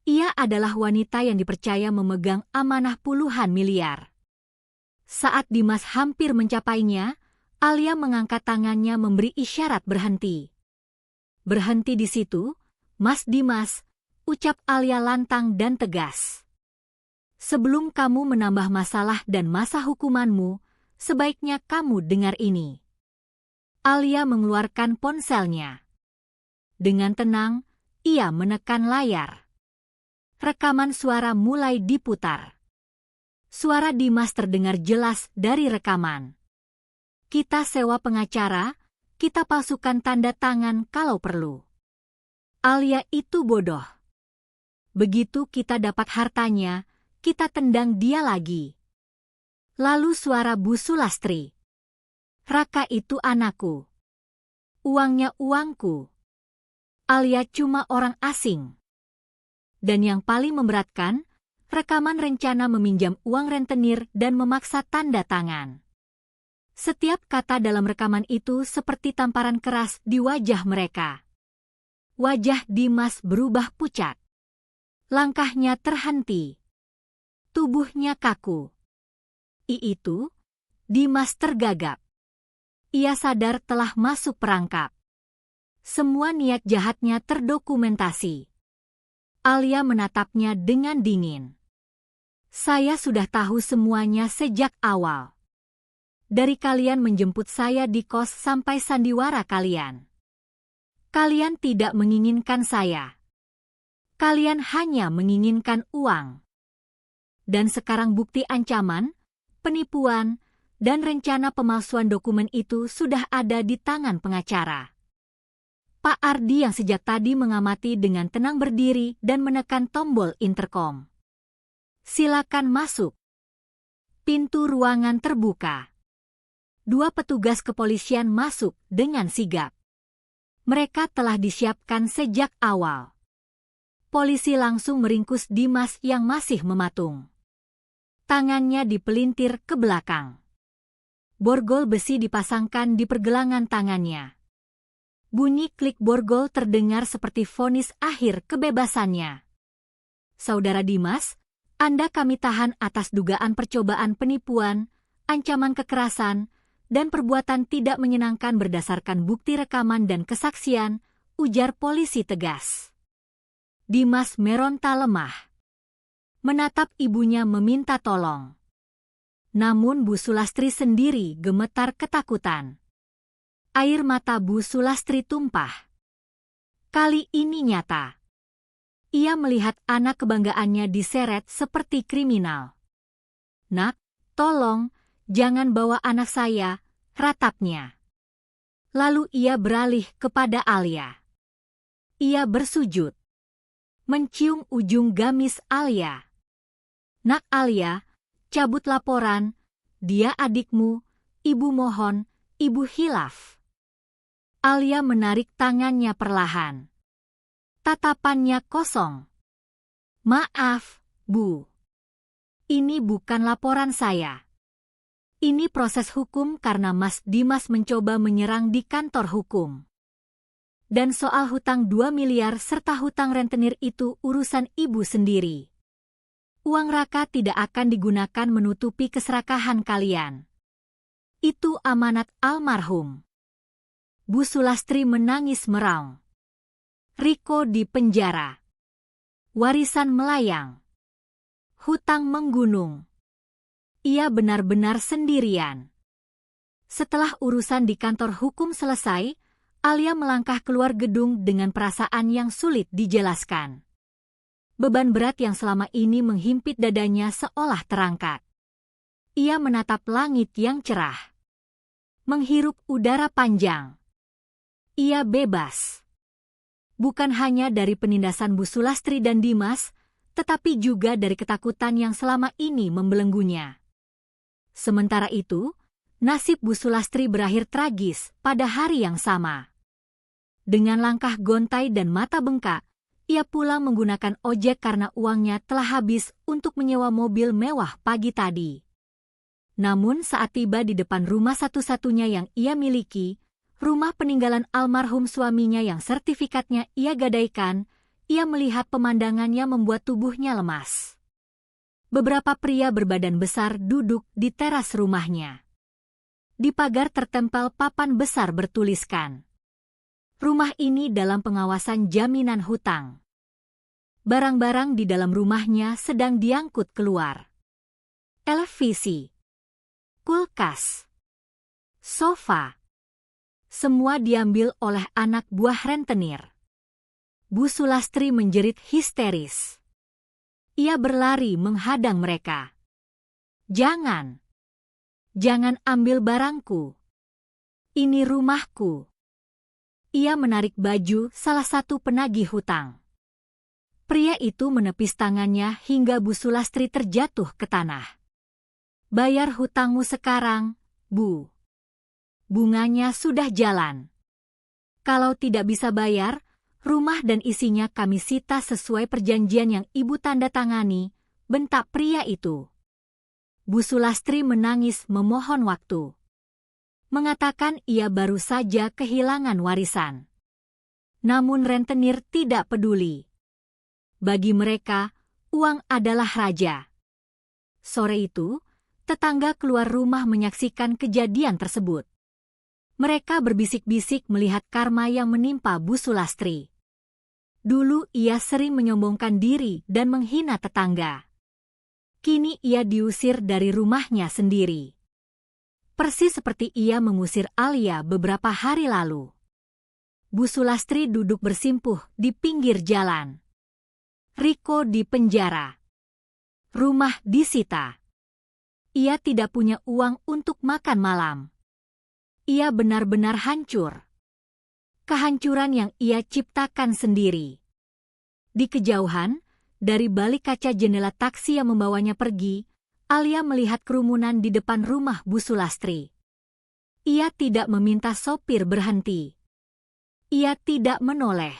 Ia adalah wanita yang dipercaya memegang amanah puluhan miliar. Saat Dimas hampir mencapainya, Alia mengangkat tangannya memberi isyarat berhenti. Berhenti di situ, Mas Dimas, ucap Alia lantang dan tegas. Sebelum kamu menambah masalah dan masa hukumanmu, sebaiknya kamu dengar ini. Alia mengeluarkan ponselnya. Dengan tenang, ia menekan layar. Rekaman suara mulai diputar. Suara Dimas terdengar jelas dari rekaman. Kita sewa pengacara, kita palsukan tanda tangan kalau perlu. Alia itu bodoh. Begitu kita dapat hartanya, kita tendang dia lagi. Lalu suara Bu Sulastri. Raka itu anakku. Uangnya uangku. Alia cuma orang asing. Dan yang paling memberatkan, rekaman rencana meminjam uang rentenir dan memaksa tanda tangan. Setiap kata dalam rekaman itu seperti tamparan keras di wajah mereka. Wajah Dimas berubah pucat. Langkahnya terhenti. Tubuhnya kaku. Itu, Dimas tergagap. Ia sadar telah masuk perangkap. Semua niat jahatnya terdokumentasi. Alia menatapnya dengan dingin. Saya sudah tahu semuanya sejak awal. Dari kalian menjemput saya di kos sampai sandiwara kalian. Kalian tidak menginginkan saya. Kalian hanya menginginkan uang. Dan sekarang bukti ancaman, penipuan, dan rencana pemalsuan dokumen itu sudah ada di tangan pengacara. Pak Ardi yang sejak tadi mengamati dengan tenang berdiri dan menekan tombol interkom. Silakan masuk. Pintu ruangan terbuka. 2 petugas kepolisian masuk dengan sigap. Mereka telah disiapkan sejak awal. Polisi langsung meringkus Dimas yang masih mematung. Tangannya dipelintir ke belakang. Borgol besi dipasangkan di pergelangan tangannya. Bunyi klik borgol terdengar seperti vonis akhir kebebasannya. Saudara Dimas, Anda kami tahan atas dugaan percobaan penipuan, ancaman kekerasan, dan perbuatan tidak menyenangkan berdasarkan bukti rekaman dan kesaksian, ujar polisi tegas. Dimas meronta lemah. Menatap ibunya meminta tolong. Namun Bu Sulastri sendiri gemetar ketakutan. Air mata Bu Sulastri tumpah. Kali ini nyata. Ia melihat anak kebanggaannya diseret seperti kriminal. Nak, tolong, jangan bawa anak saya, ratapnya. Lalu ia beralih kepada Alia. Ia bersujud. Mencium ujung gamis Alia. Nak Alia, cabut laporan, dia adikmu, ibu mohon, ibu hilaf. Alia menarik tangannya perlahan. Tatapannya kosong. Maaf, Bu. Ini bukan laporan saya. Ini proses hukum karena Mas Dimas mencoba menyerang di kantor hukum. Dan soal hutang 2 miliar serta hutang rentenir itu urusan ibu sendiri. Uang Raka tidak akan digunakan menutupi keserakahan kalian. Itu amanat almarhum. Bu Sulastri menangis meraung. Riko di penjara. Warisan melayang. Hutang menggunung. Ia benar-benar sendirian. Setelah urusan di kantor hukum selesai, Alia melangkah keluar gedung dengan perasaan yang sulit dijelaskan. Beban berat yang selama ini menghimpit dadanya seolah terangkat. Ia menatap langit yang cerah. Menghirup udara panjang. Ia bebas. Bukan hanya dari penindasan Bu Sulastri dan Dimas, tetapi juga dari ketakutan yang selama ini membelenggunya. Sementara itu, nasib Bu Sulastri berakhir tragis pada hari yang sama. Dengan langkah gontai dan mata bengkak, ia pulang menggunakan ojek karena uangnya telah habis untuk menyewa mobil mewah pagi tadi. Namun saat tiba di depan rumah satu-satunya yang ia miliki, rumah peninggalan almarhum suaminya yang sertifikatnya ia gadaikan, ia melihat pemandangannya membuat tubuhnya lemas. Beberapa pria berbadan besar duduk di teras rumahnya. Di pagar tertempel papan besar bertuliskan, Rumah ini dalam pengawasan jaminan hutang. Barang-barang di dalam rumahnya sedang diangkut keluar. Televisi, kulkas, sofa, semua diambil oleh anak buah rentenir. Bu Sulastri menjerit histeris. Ia berlari menghadang mereka. Jangan ambil barangku. Ini rumahku. Ia menarik baju salah satu penagih hutang. Pria itu menepis tangannya hingga Bu Sulastri terjatuh ke tanah. Bayar hutangmu sekarang, Bu. Bunganya sudah jalan. Kalau tidak bisa bayar, rumah dan isinya kami sita sesuai perjanjian yang ibu tanda tangani, bentak pria itu. Bu Sulastri menangis memohon waktu. Mengatakan ia baru saja kehilangan warisan. Namun rentenir tidak peduli. Bagi mereka, uang adalah raja. Sore itu, tetangga keluar rumah menyaksikan kejadian tersebut. Mereka berbisik-bisik melihat karma yang menimpa Bu Sulastri. Dulu ia sering menyombongkan diri dan menghina tetangga. Kini ia diusir dari rumahnya sendiri. Persis seperti ia mengusir Alia beberapa hari lalu. Bu Sulastri duduk bersimpuh di pinggir jalan. Riko di penjara. Rumah disita. Ia tidak punya uang untuk makan malam. Ia benar-benar hancur. Kehancuran yang ia ciptakan sendiri. Di kejauhan, dari balik kaca jendela taksi yang membawanya pergi, Alia melihat kerumunan di depan rumah Bu Sulastri. Ia tidak meminta sopir berhenti. Ia tidak menoleh.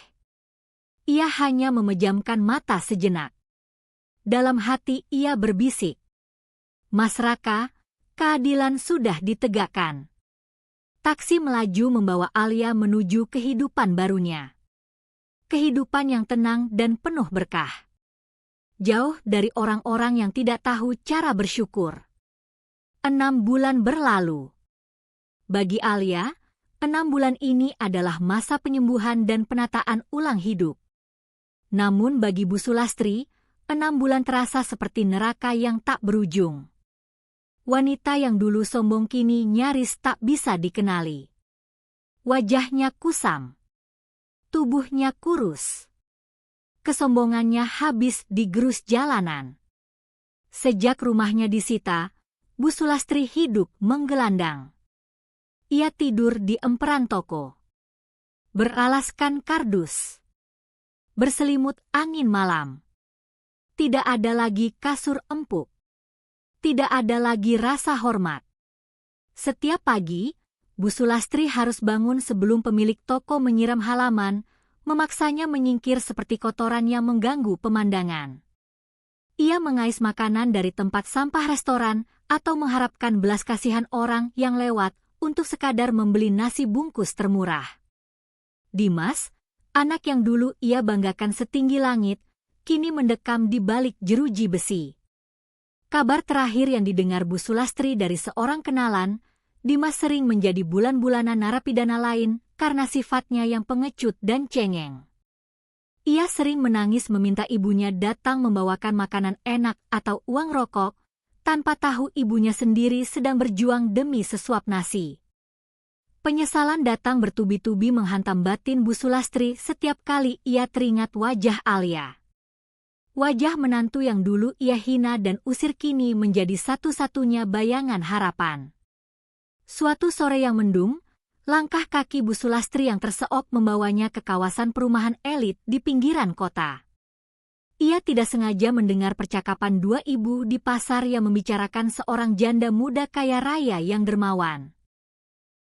Ia hanya memejamkan mata sejenak. Dalam hati ia berbisik. Mas Raka, keadilan sudah ditegakkan. Taksi melaju membawa Alia menuju kehidupan barunya. Kehidupan yang tenang dan penuh berkah. Jauh dari orang-orang yang tidak tahu cara bersyukur. 6 bulan berlalu. Bagi Alia, 6 bulan ini adalah masa penyembuhan dan penataan ulang hidup. Namun bagi Bu Sulastri, 6 bulan terasa seperti neraka yang tak berujung. Wanita yang dulu sombong kini nyaris tak bisa dikenali. Wajahnya kusam. Tubuhnya kurus. Kesombongannya habis digerus jalanan. Sejak rumahnya disita, Bu Sulastri hidup menggelandang. Ia tidur di emperan toko. Beralaskan kardus. Berselimut angin malam. Tidak ada lagi kasur empuk. Tidak ada lagi rasa hormat. Setiap pagi, Bu Sulastri harus bangun sebelum pemilik toko menyiram halaman, memaksanya menyingkir seperti kotoran yang mengganggu pemandangan. Ia mengais makanan dari tempat sampah restoran atau mengharapkan belas kasihan orang yang lewat untuk sekadar membeli nasi bungkus termurah. Dimas, anak yang dulu ia banggakan setinggi langit, kini mendekam di balik jeruji besi. Kabar terakhir yang didengar Bu Sulastri dari seorang kenalan, Dimas sering menjadi bulan-bulanan narapidana lain karena sifatnya yang pengecut dan cengeng. Ia sering menangis meminta ibunya datang membawakan makanan enak atau uang rokok, tanpa tahu ibunya sendiri sedang berjuang demi sesuap nasi. Penyesalan datang bertubi-tubi menghantam batin Bu Sulastri setiap kali ia teringat wajah Alia. Wajah menantu yang dulu ia hina dan usir kini menjadi satu-satunya bayangan harapan. Suatu sore yang mendung, langkah kaki Bu Sulastri yang terseok membawanya ke kawasan perumahan elit di pinggiran kota. Ia tidak sengaja mendengar percakapan dua ibu di pasar yang membicarakan seorang janda muda kaya raya yang dermawan.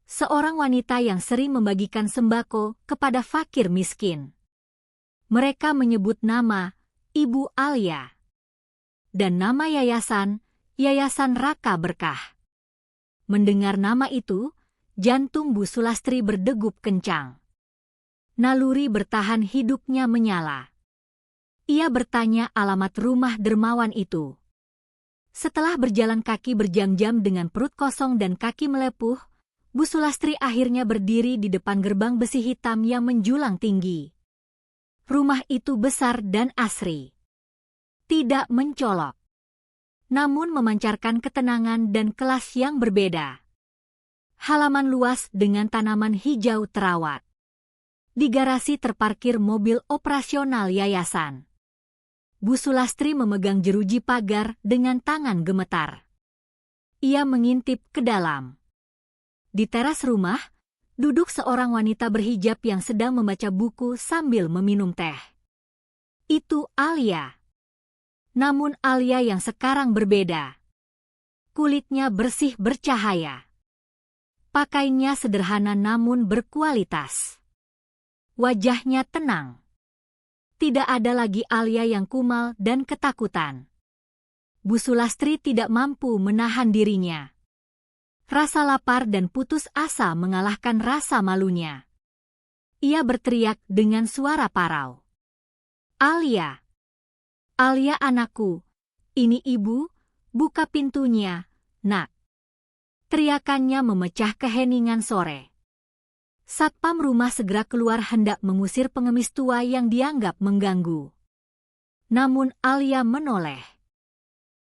Seorang wanita yang sering membagikan sembako kepada fakir miskin. Mereka menyebut nama Ibu Alia. Dan nama yayasan, Yayasan Raka Berkah. Mendengar nama itu, jantung Bu Sulastri berdegup kencang. Naluri bertahan hidupnya menyala. Ia bertanya alamat rumah dermawan itu. Setelah berjalan kaki berjam-jam dengan perut kosong dan kaki melepuh, Bu Sulastri akhirnya berdiri di depan gerbang besi hitam yang menjulang tinggi. Rumah itu besar dan asri. Tidak mencolok, namun memancarkan ketenangan dan kelas yang berbeda. Halaman luas dengan tanaman hijau terawat. Di garasi terparkir mobil operasional yayasan. Bu Sulastri memegang jeruji pagar dengan tangan gemetar. Ia mengintip ke dalam. Di teras rumah, duduk seorang wanita berhijab yang sedang membaca buku sambil meminum teh. Itu Alia. Namun Alia yang sekarang berbeda. Kulitnya bersih bercahaya. Pakaiannya sederhana namun berkualitas. Wajahnya tenang. Tidak ada lagi Alia yang kumal dan ketakutan. Bu Sulastri tidak mampu menahan dirinya. Rasa lapar dan putus asa mengalahkan rasa malunya. Ia berteriak dengan suara parau. Alia! Alia anakku, ini ibu, buka pintunya, nak. Teriakannya memecah keheningan sore. Satpam rumah segera keluar hendak mengusir pengemis tua yang dianggap mengganggu. Namun Alia menoleh.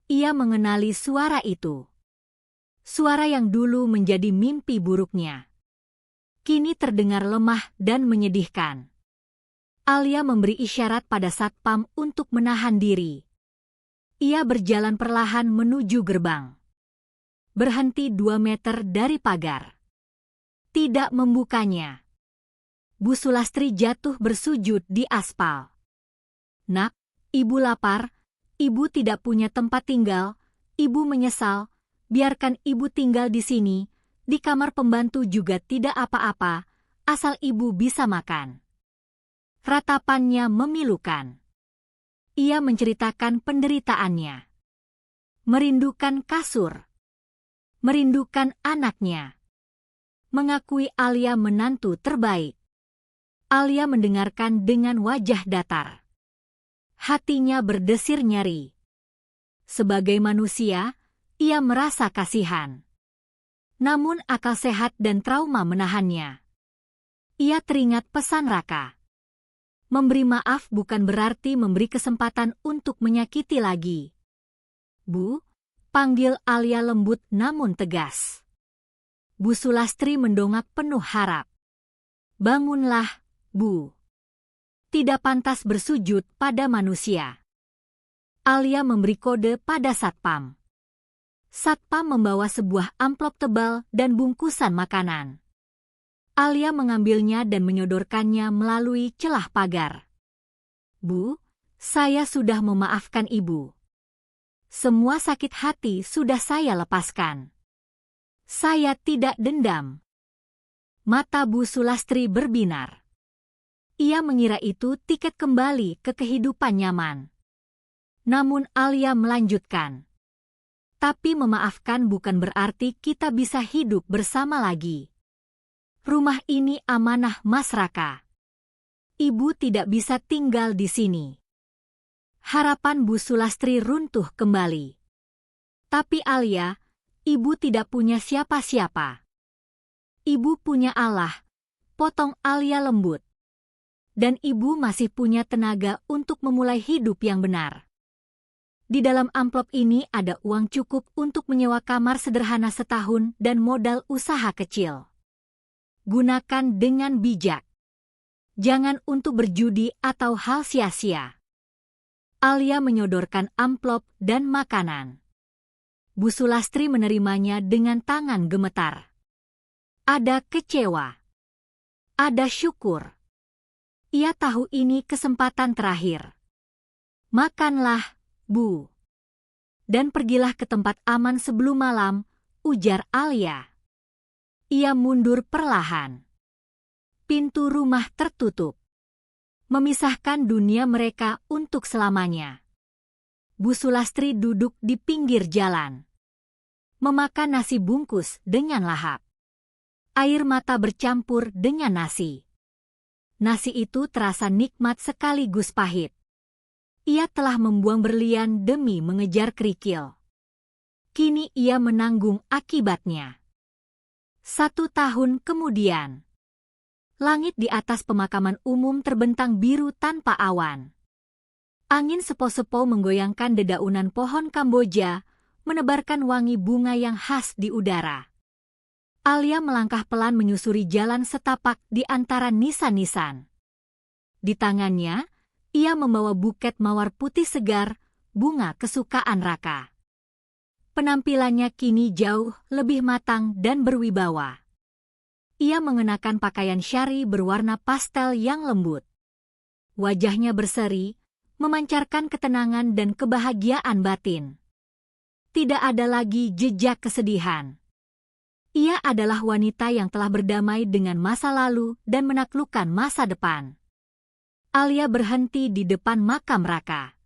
Ia mengenali suara itu. Suara yang dulu menjadi mimpi buruknya. Kini terdengar lemah dan menyedihkan. Alia memberi isyarat pada satpam untuk menahan diri. Ia berjalan perlahan menuju gerbang. Berhenti 2 meter dari pagar. Tidak membukanya. Bu Sulastri jatuh bersujud di aspal. Nak, ibu lapar, ibu tidak punya tempat tinggal, ibu menyesal, biarkan ibu tinggal di sini, di kamar pembantu juga tidak apa-apa, asal ibu bisa makan. Ratapannya memilukan. Ia menceritakan penderitaannya. Merindukan kasur. Merindukan anaknya. Mengakui Alia menantu terbaik. Alia mendengarkan dengan wajah datar. Hatinya berdesir nyeri. Sebagai manusia, ia merasa kasihan. Namun akal sehat dan trauma menahannya. Ia teringat pesan Raka. Memberi maaf bukan berarti memberi kesempatan untuk menyakiti lagi. Bu, panggil Alia lembut namun tegas. Bu Sulastri mendongak penuh harap. Bangunlah, Bu. Tidak pantas bersujud pada manusia. Alia memberi kode pada satpam. Satpam membawa sebuah amplop tebal dan bungkusan makanan. Alia mengambilnya dan menyodorkannya melalui celah pagar. Bu, saya sudah memaafkan ibu. Semua sakit hati sudah saya lepaskan. Saya tidak dendam. Mata Bu Sulastri berbinar. Ia mengira itu tiket kembali ke kehidupan nyaman. Namun Alia melanjutkan. Tapi memaafkan bukan berarti kita bisa hidup bersama lagi. Rumah ini amanah Mas Raka. Ibu tidak bisa tinggal di sini. Harapan Bu Sulastri runtuh kembali. Tapi Alia, ibu tidak punya siapa-siapa. Ibu punya Allah, potong Alia lembut. Dan ibu masih punya tenaga untuk memulai hidup yang benar. Di dalam amplop ini ada uang cukup untuk menyewa kamar sederhana setahun dan modal usaha kecil. Gunakan dengan bijak. Jangan untuk berjudi atau hal sia-sia. Alia menyodorkan amplop dan makanan. Bu Sulastri menerimanya dengan tangan gemetar. Ada kecewa. Ada syukur. Ia tahu ini kesempatan terakhir. Makanlah, Bu. Dan pergilah ke tempat aman sebelum malam, ujar Alia. Ia mundur perlahan. Pintu rumah tertutup. Memisahkan dunia mereka untuk selamanya. Bu Sulastri duduk di pinggir jalan. Memakan nasi bungkus dengan lahap. Air mata bercampur dengan nasi. Nasi itu terasa nikmat sekaligus pahit. Ia telah membuang berlian demi mengejar kerikil. Kini ia menanggung akibatnya. 1 tahun kemudian, langit di atas pemakaman umum terbentang biru tanpa awan. Angin sepo-sepo menggoyangkan dedaunan pohon Kamboja, menebarkan wangi bunga yang khas di udara. Alia melangkah pelan menyusuri jalan setapak di antara nisan-nisan. Di tangannya, ia membawa buket mawar putih segar, bunga kesukaan Raka. Penampilannya kini jauh lebih matang dan berwibawa. Ia mengenakan pakaian syari berwarna pastel yang lembut. Wajahnya berseri, memancarkan ketenangan dan kebahagiaan batin. Tidak ada lagi jejak kesedihan. Ia adalah wanita yang telah berdamai dengan masa lalu dan menaklukkan masa depan. Alia berhenti di depan makam Raka.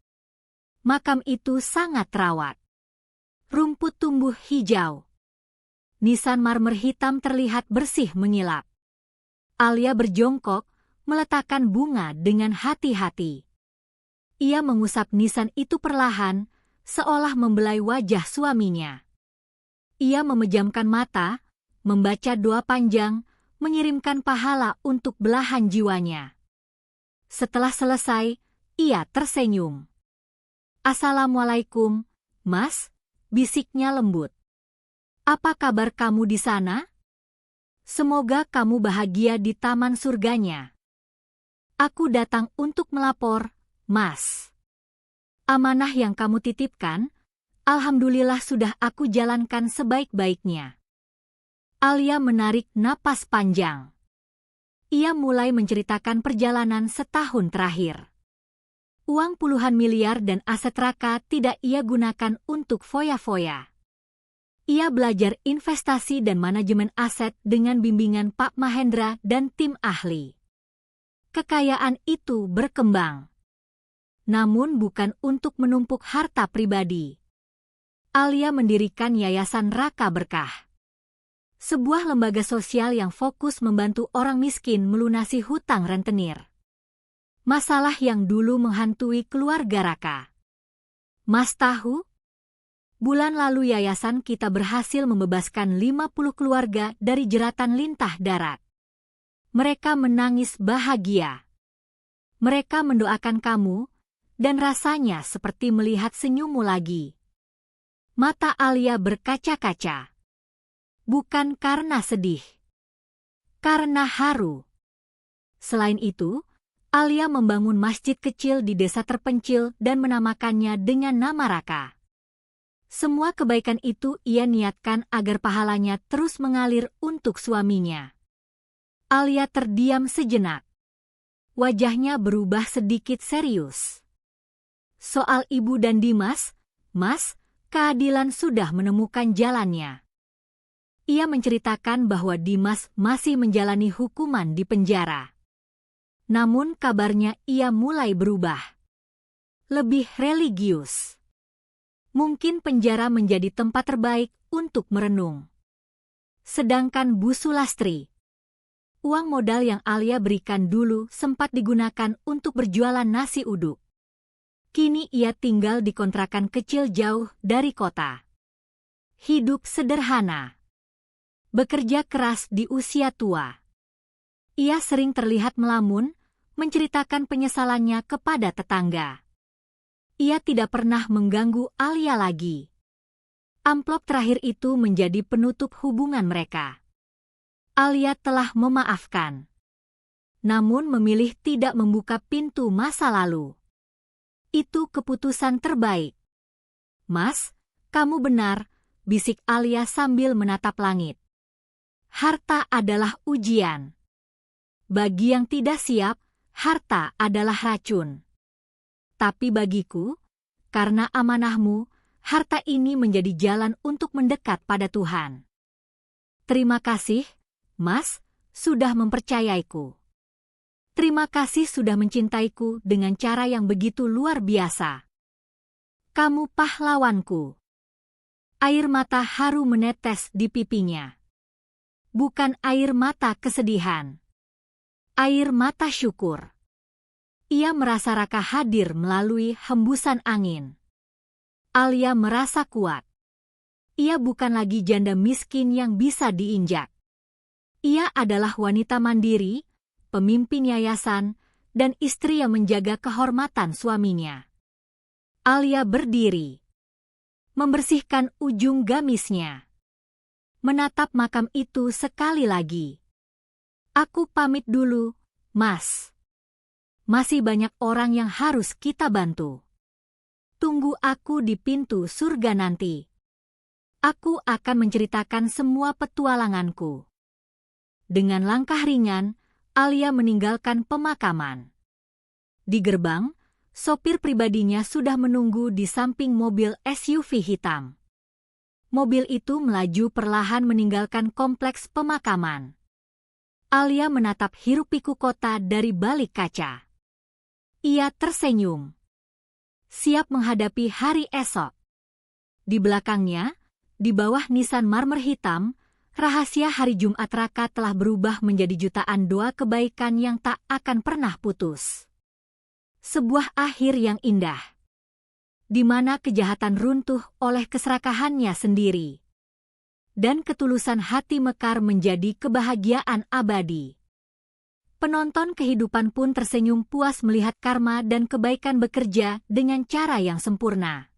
Makam itu sangat terawat. Rumput tumbuh hijau. Nisan marmer hitam terlihat bersih mengilap. Alia berjongkok, meletakkan bunga dengan hati-hati. Ia mengusap nisan itu perlahan, seolah membelai wajah suaminya. Ia memejamkan mata, membaca doa panjang, mengirimkan pahala untuk belahan jiwanya. Setelah selesai, ia tersenyum. "Assalamualaikum, Mas," bisiknya lembut. "Apa kabar kamu di sana? Semoga kamu bahagia di taman surganya." "Aku datang untuk melapor, Mas. Amanah yang kamu titipkan, alhamdulillah sudah aku jalankan sebaik-baiknya." Alia menarik napas panjang. Ia mulai menceritakan perjalanan setahun terakhir. Uang puluhan miliar dan aset Raka tidak ia gunakan untuk foya-foya. Ia belajar investasi dan manajemen aset dengan bimbingan Pak Mahendra dan tim ahli. Kekayaan itu berkembang. Namun bukan untuk menumpuk harta pribadi. Alia mendirikan Yayasan Raka Berkah. Sebuah lembaga sosial yang fokus membantu orang miskin melunasi hutang rentenir. Masalah yang dulu menghantui keluarga Raka. "Mas tahu? Bulan lalu yayasan kita berhasil membebaskan 50 keluarga dari jeratan lintah darat. Mereka menangis bahagia. Mereka mendoakan kamu, dan rasanya seperti melihat senyummu lagi." Mata Alia berkaca-kaca. Bukan karena sedih. Karena haru. Selain itu, Alia membangun masjid kecil di desa terpencil dan menamakannya dengan nama Raka. Semua kebaikan itu ia niatkan agar pahalanya terus mengalir untuk suaminya. Alia terdiam sejenak. Wajahnya berubah sedikit serius. "Soal ibu dan Dimas, Mas, keadilan sudah menemukan jalannya." Ia menceritakan bahwa Dimas masih menjalani hukuman di penjara. Namun kabarnya ia mulai berubah. Lebih religius. Mungkin penjara menjadi tempat terbaik untuk merenung. Sedangkan Bu Sulastri, uang modal yang Alia berikan dulu sempat digunakan untuk berjualan nasi uduk. Kini ia tinggal di kontrakan kecil jauh dari kota. Hidup sederhana. Bekerja keras di usia tua. Ia sering terlihat melamun, menceritakan penyesalannya kepada tetangga. Ia tidak pernah mengganggu Alia lagi. Amplop terakhir itu menjadi penutup hubungan mereka. Alia telah memaafkan. Namun memilih tidak membuka pintu masa lalu. Itu keputusan terbaik. "Mas, kamu benar," bisik Alia sambil menatap langit. "Harta adalah ujian. Bagi yang tidak siap, harta adalah racun. Tapi bagiku, karena amanahmu, harta ini menjadi jalan untuk mendekat pada Tuhan. Terima kasih, Mas, sudah mempercayaiku. Terima kasih sudah mencintaiku dengan cara yang begitu luar biasa. Kamu pahlawanku." Air mata haru menetes di pipinya. Bukan air mata kesedihan. Air mata syukur. Ia merasa Raka hadir melalui hembusan angin. Alia merasa kuat. Ia bukan lagi janda miskin yang bisa diinjak. Ia adalah wanita mandiri, pemimpin yayasan, dan istri yang menjaga kehormatan suaminya. Alia berdiri, membersihkan ujung gamisnya, menatap makam itu sekali lagi. Aku pamit dulu, Mas. Masih banyak orang yang harus kita bantu. Tunggu aku di pintu surga nanti. Aku akan menceritakan semua petualanganku. Dengan langkah ringan, Alia meninggalkan pemakaman. Di gerbang, sopir pribadinya sudah menunggu di samping mobil SUV hitam. Mobil itu melaju perlahan meninggalkan kompleks pemakaman. Alia menatap hiruk-pikuk kota dari balik kaca. Ia tersenyum, siap menghadapi hari esok. Di belakangnya, di bawah nisan marmer hitam, rahasia hari Jumat Raka telah berubah menjadi jutaan doa kebaikan yang tak akan pernah putus. Sebuah akhir yang indah, di mana kejahatan runtuh oleh keserakahannya sendiri, dan ketulusan hati mekar menjadi kebahagiaan abadi. Penonton kehidupan pun tersenyum puas melihat karma dan kebaikan bekerja dengan cara yang sempurna.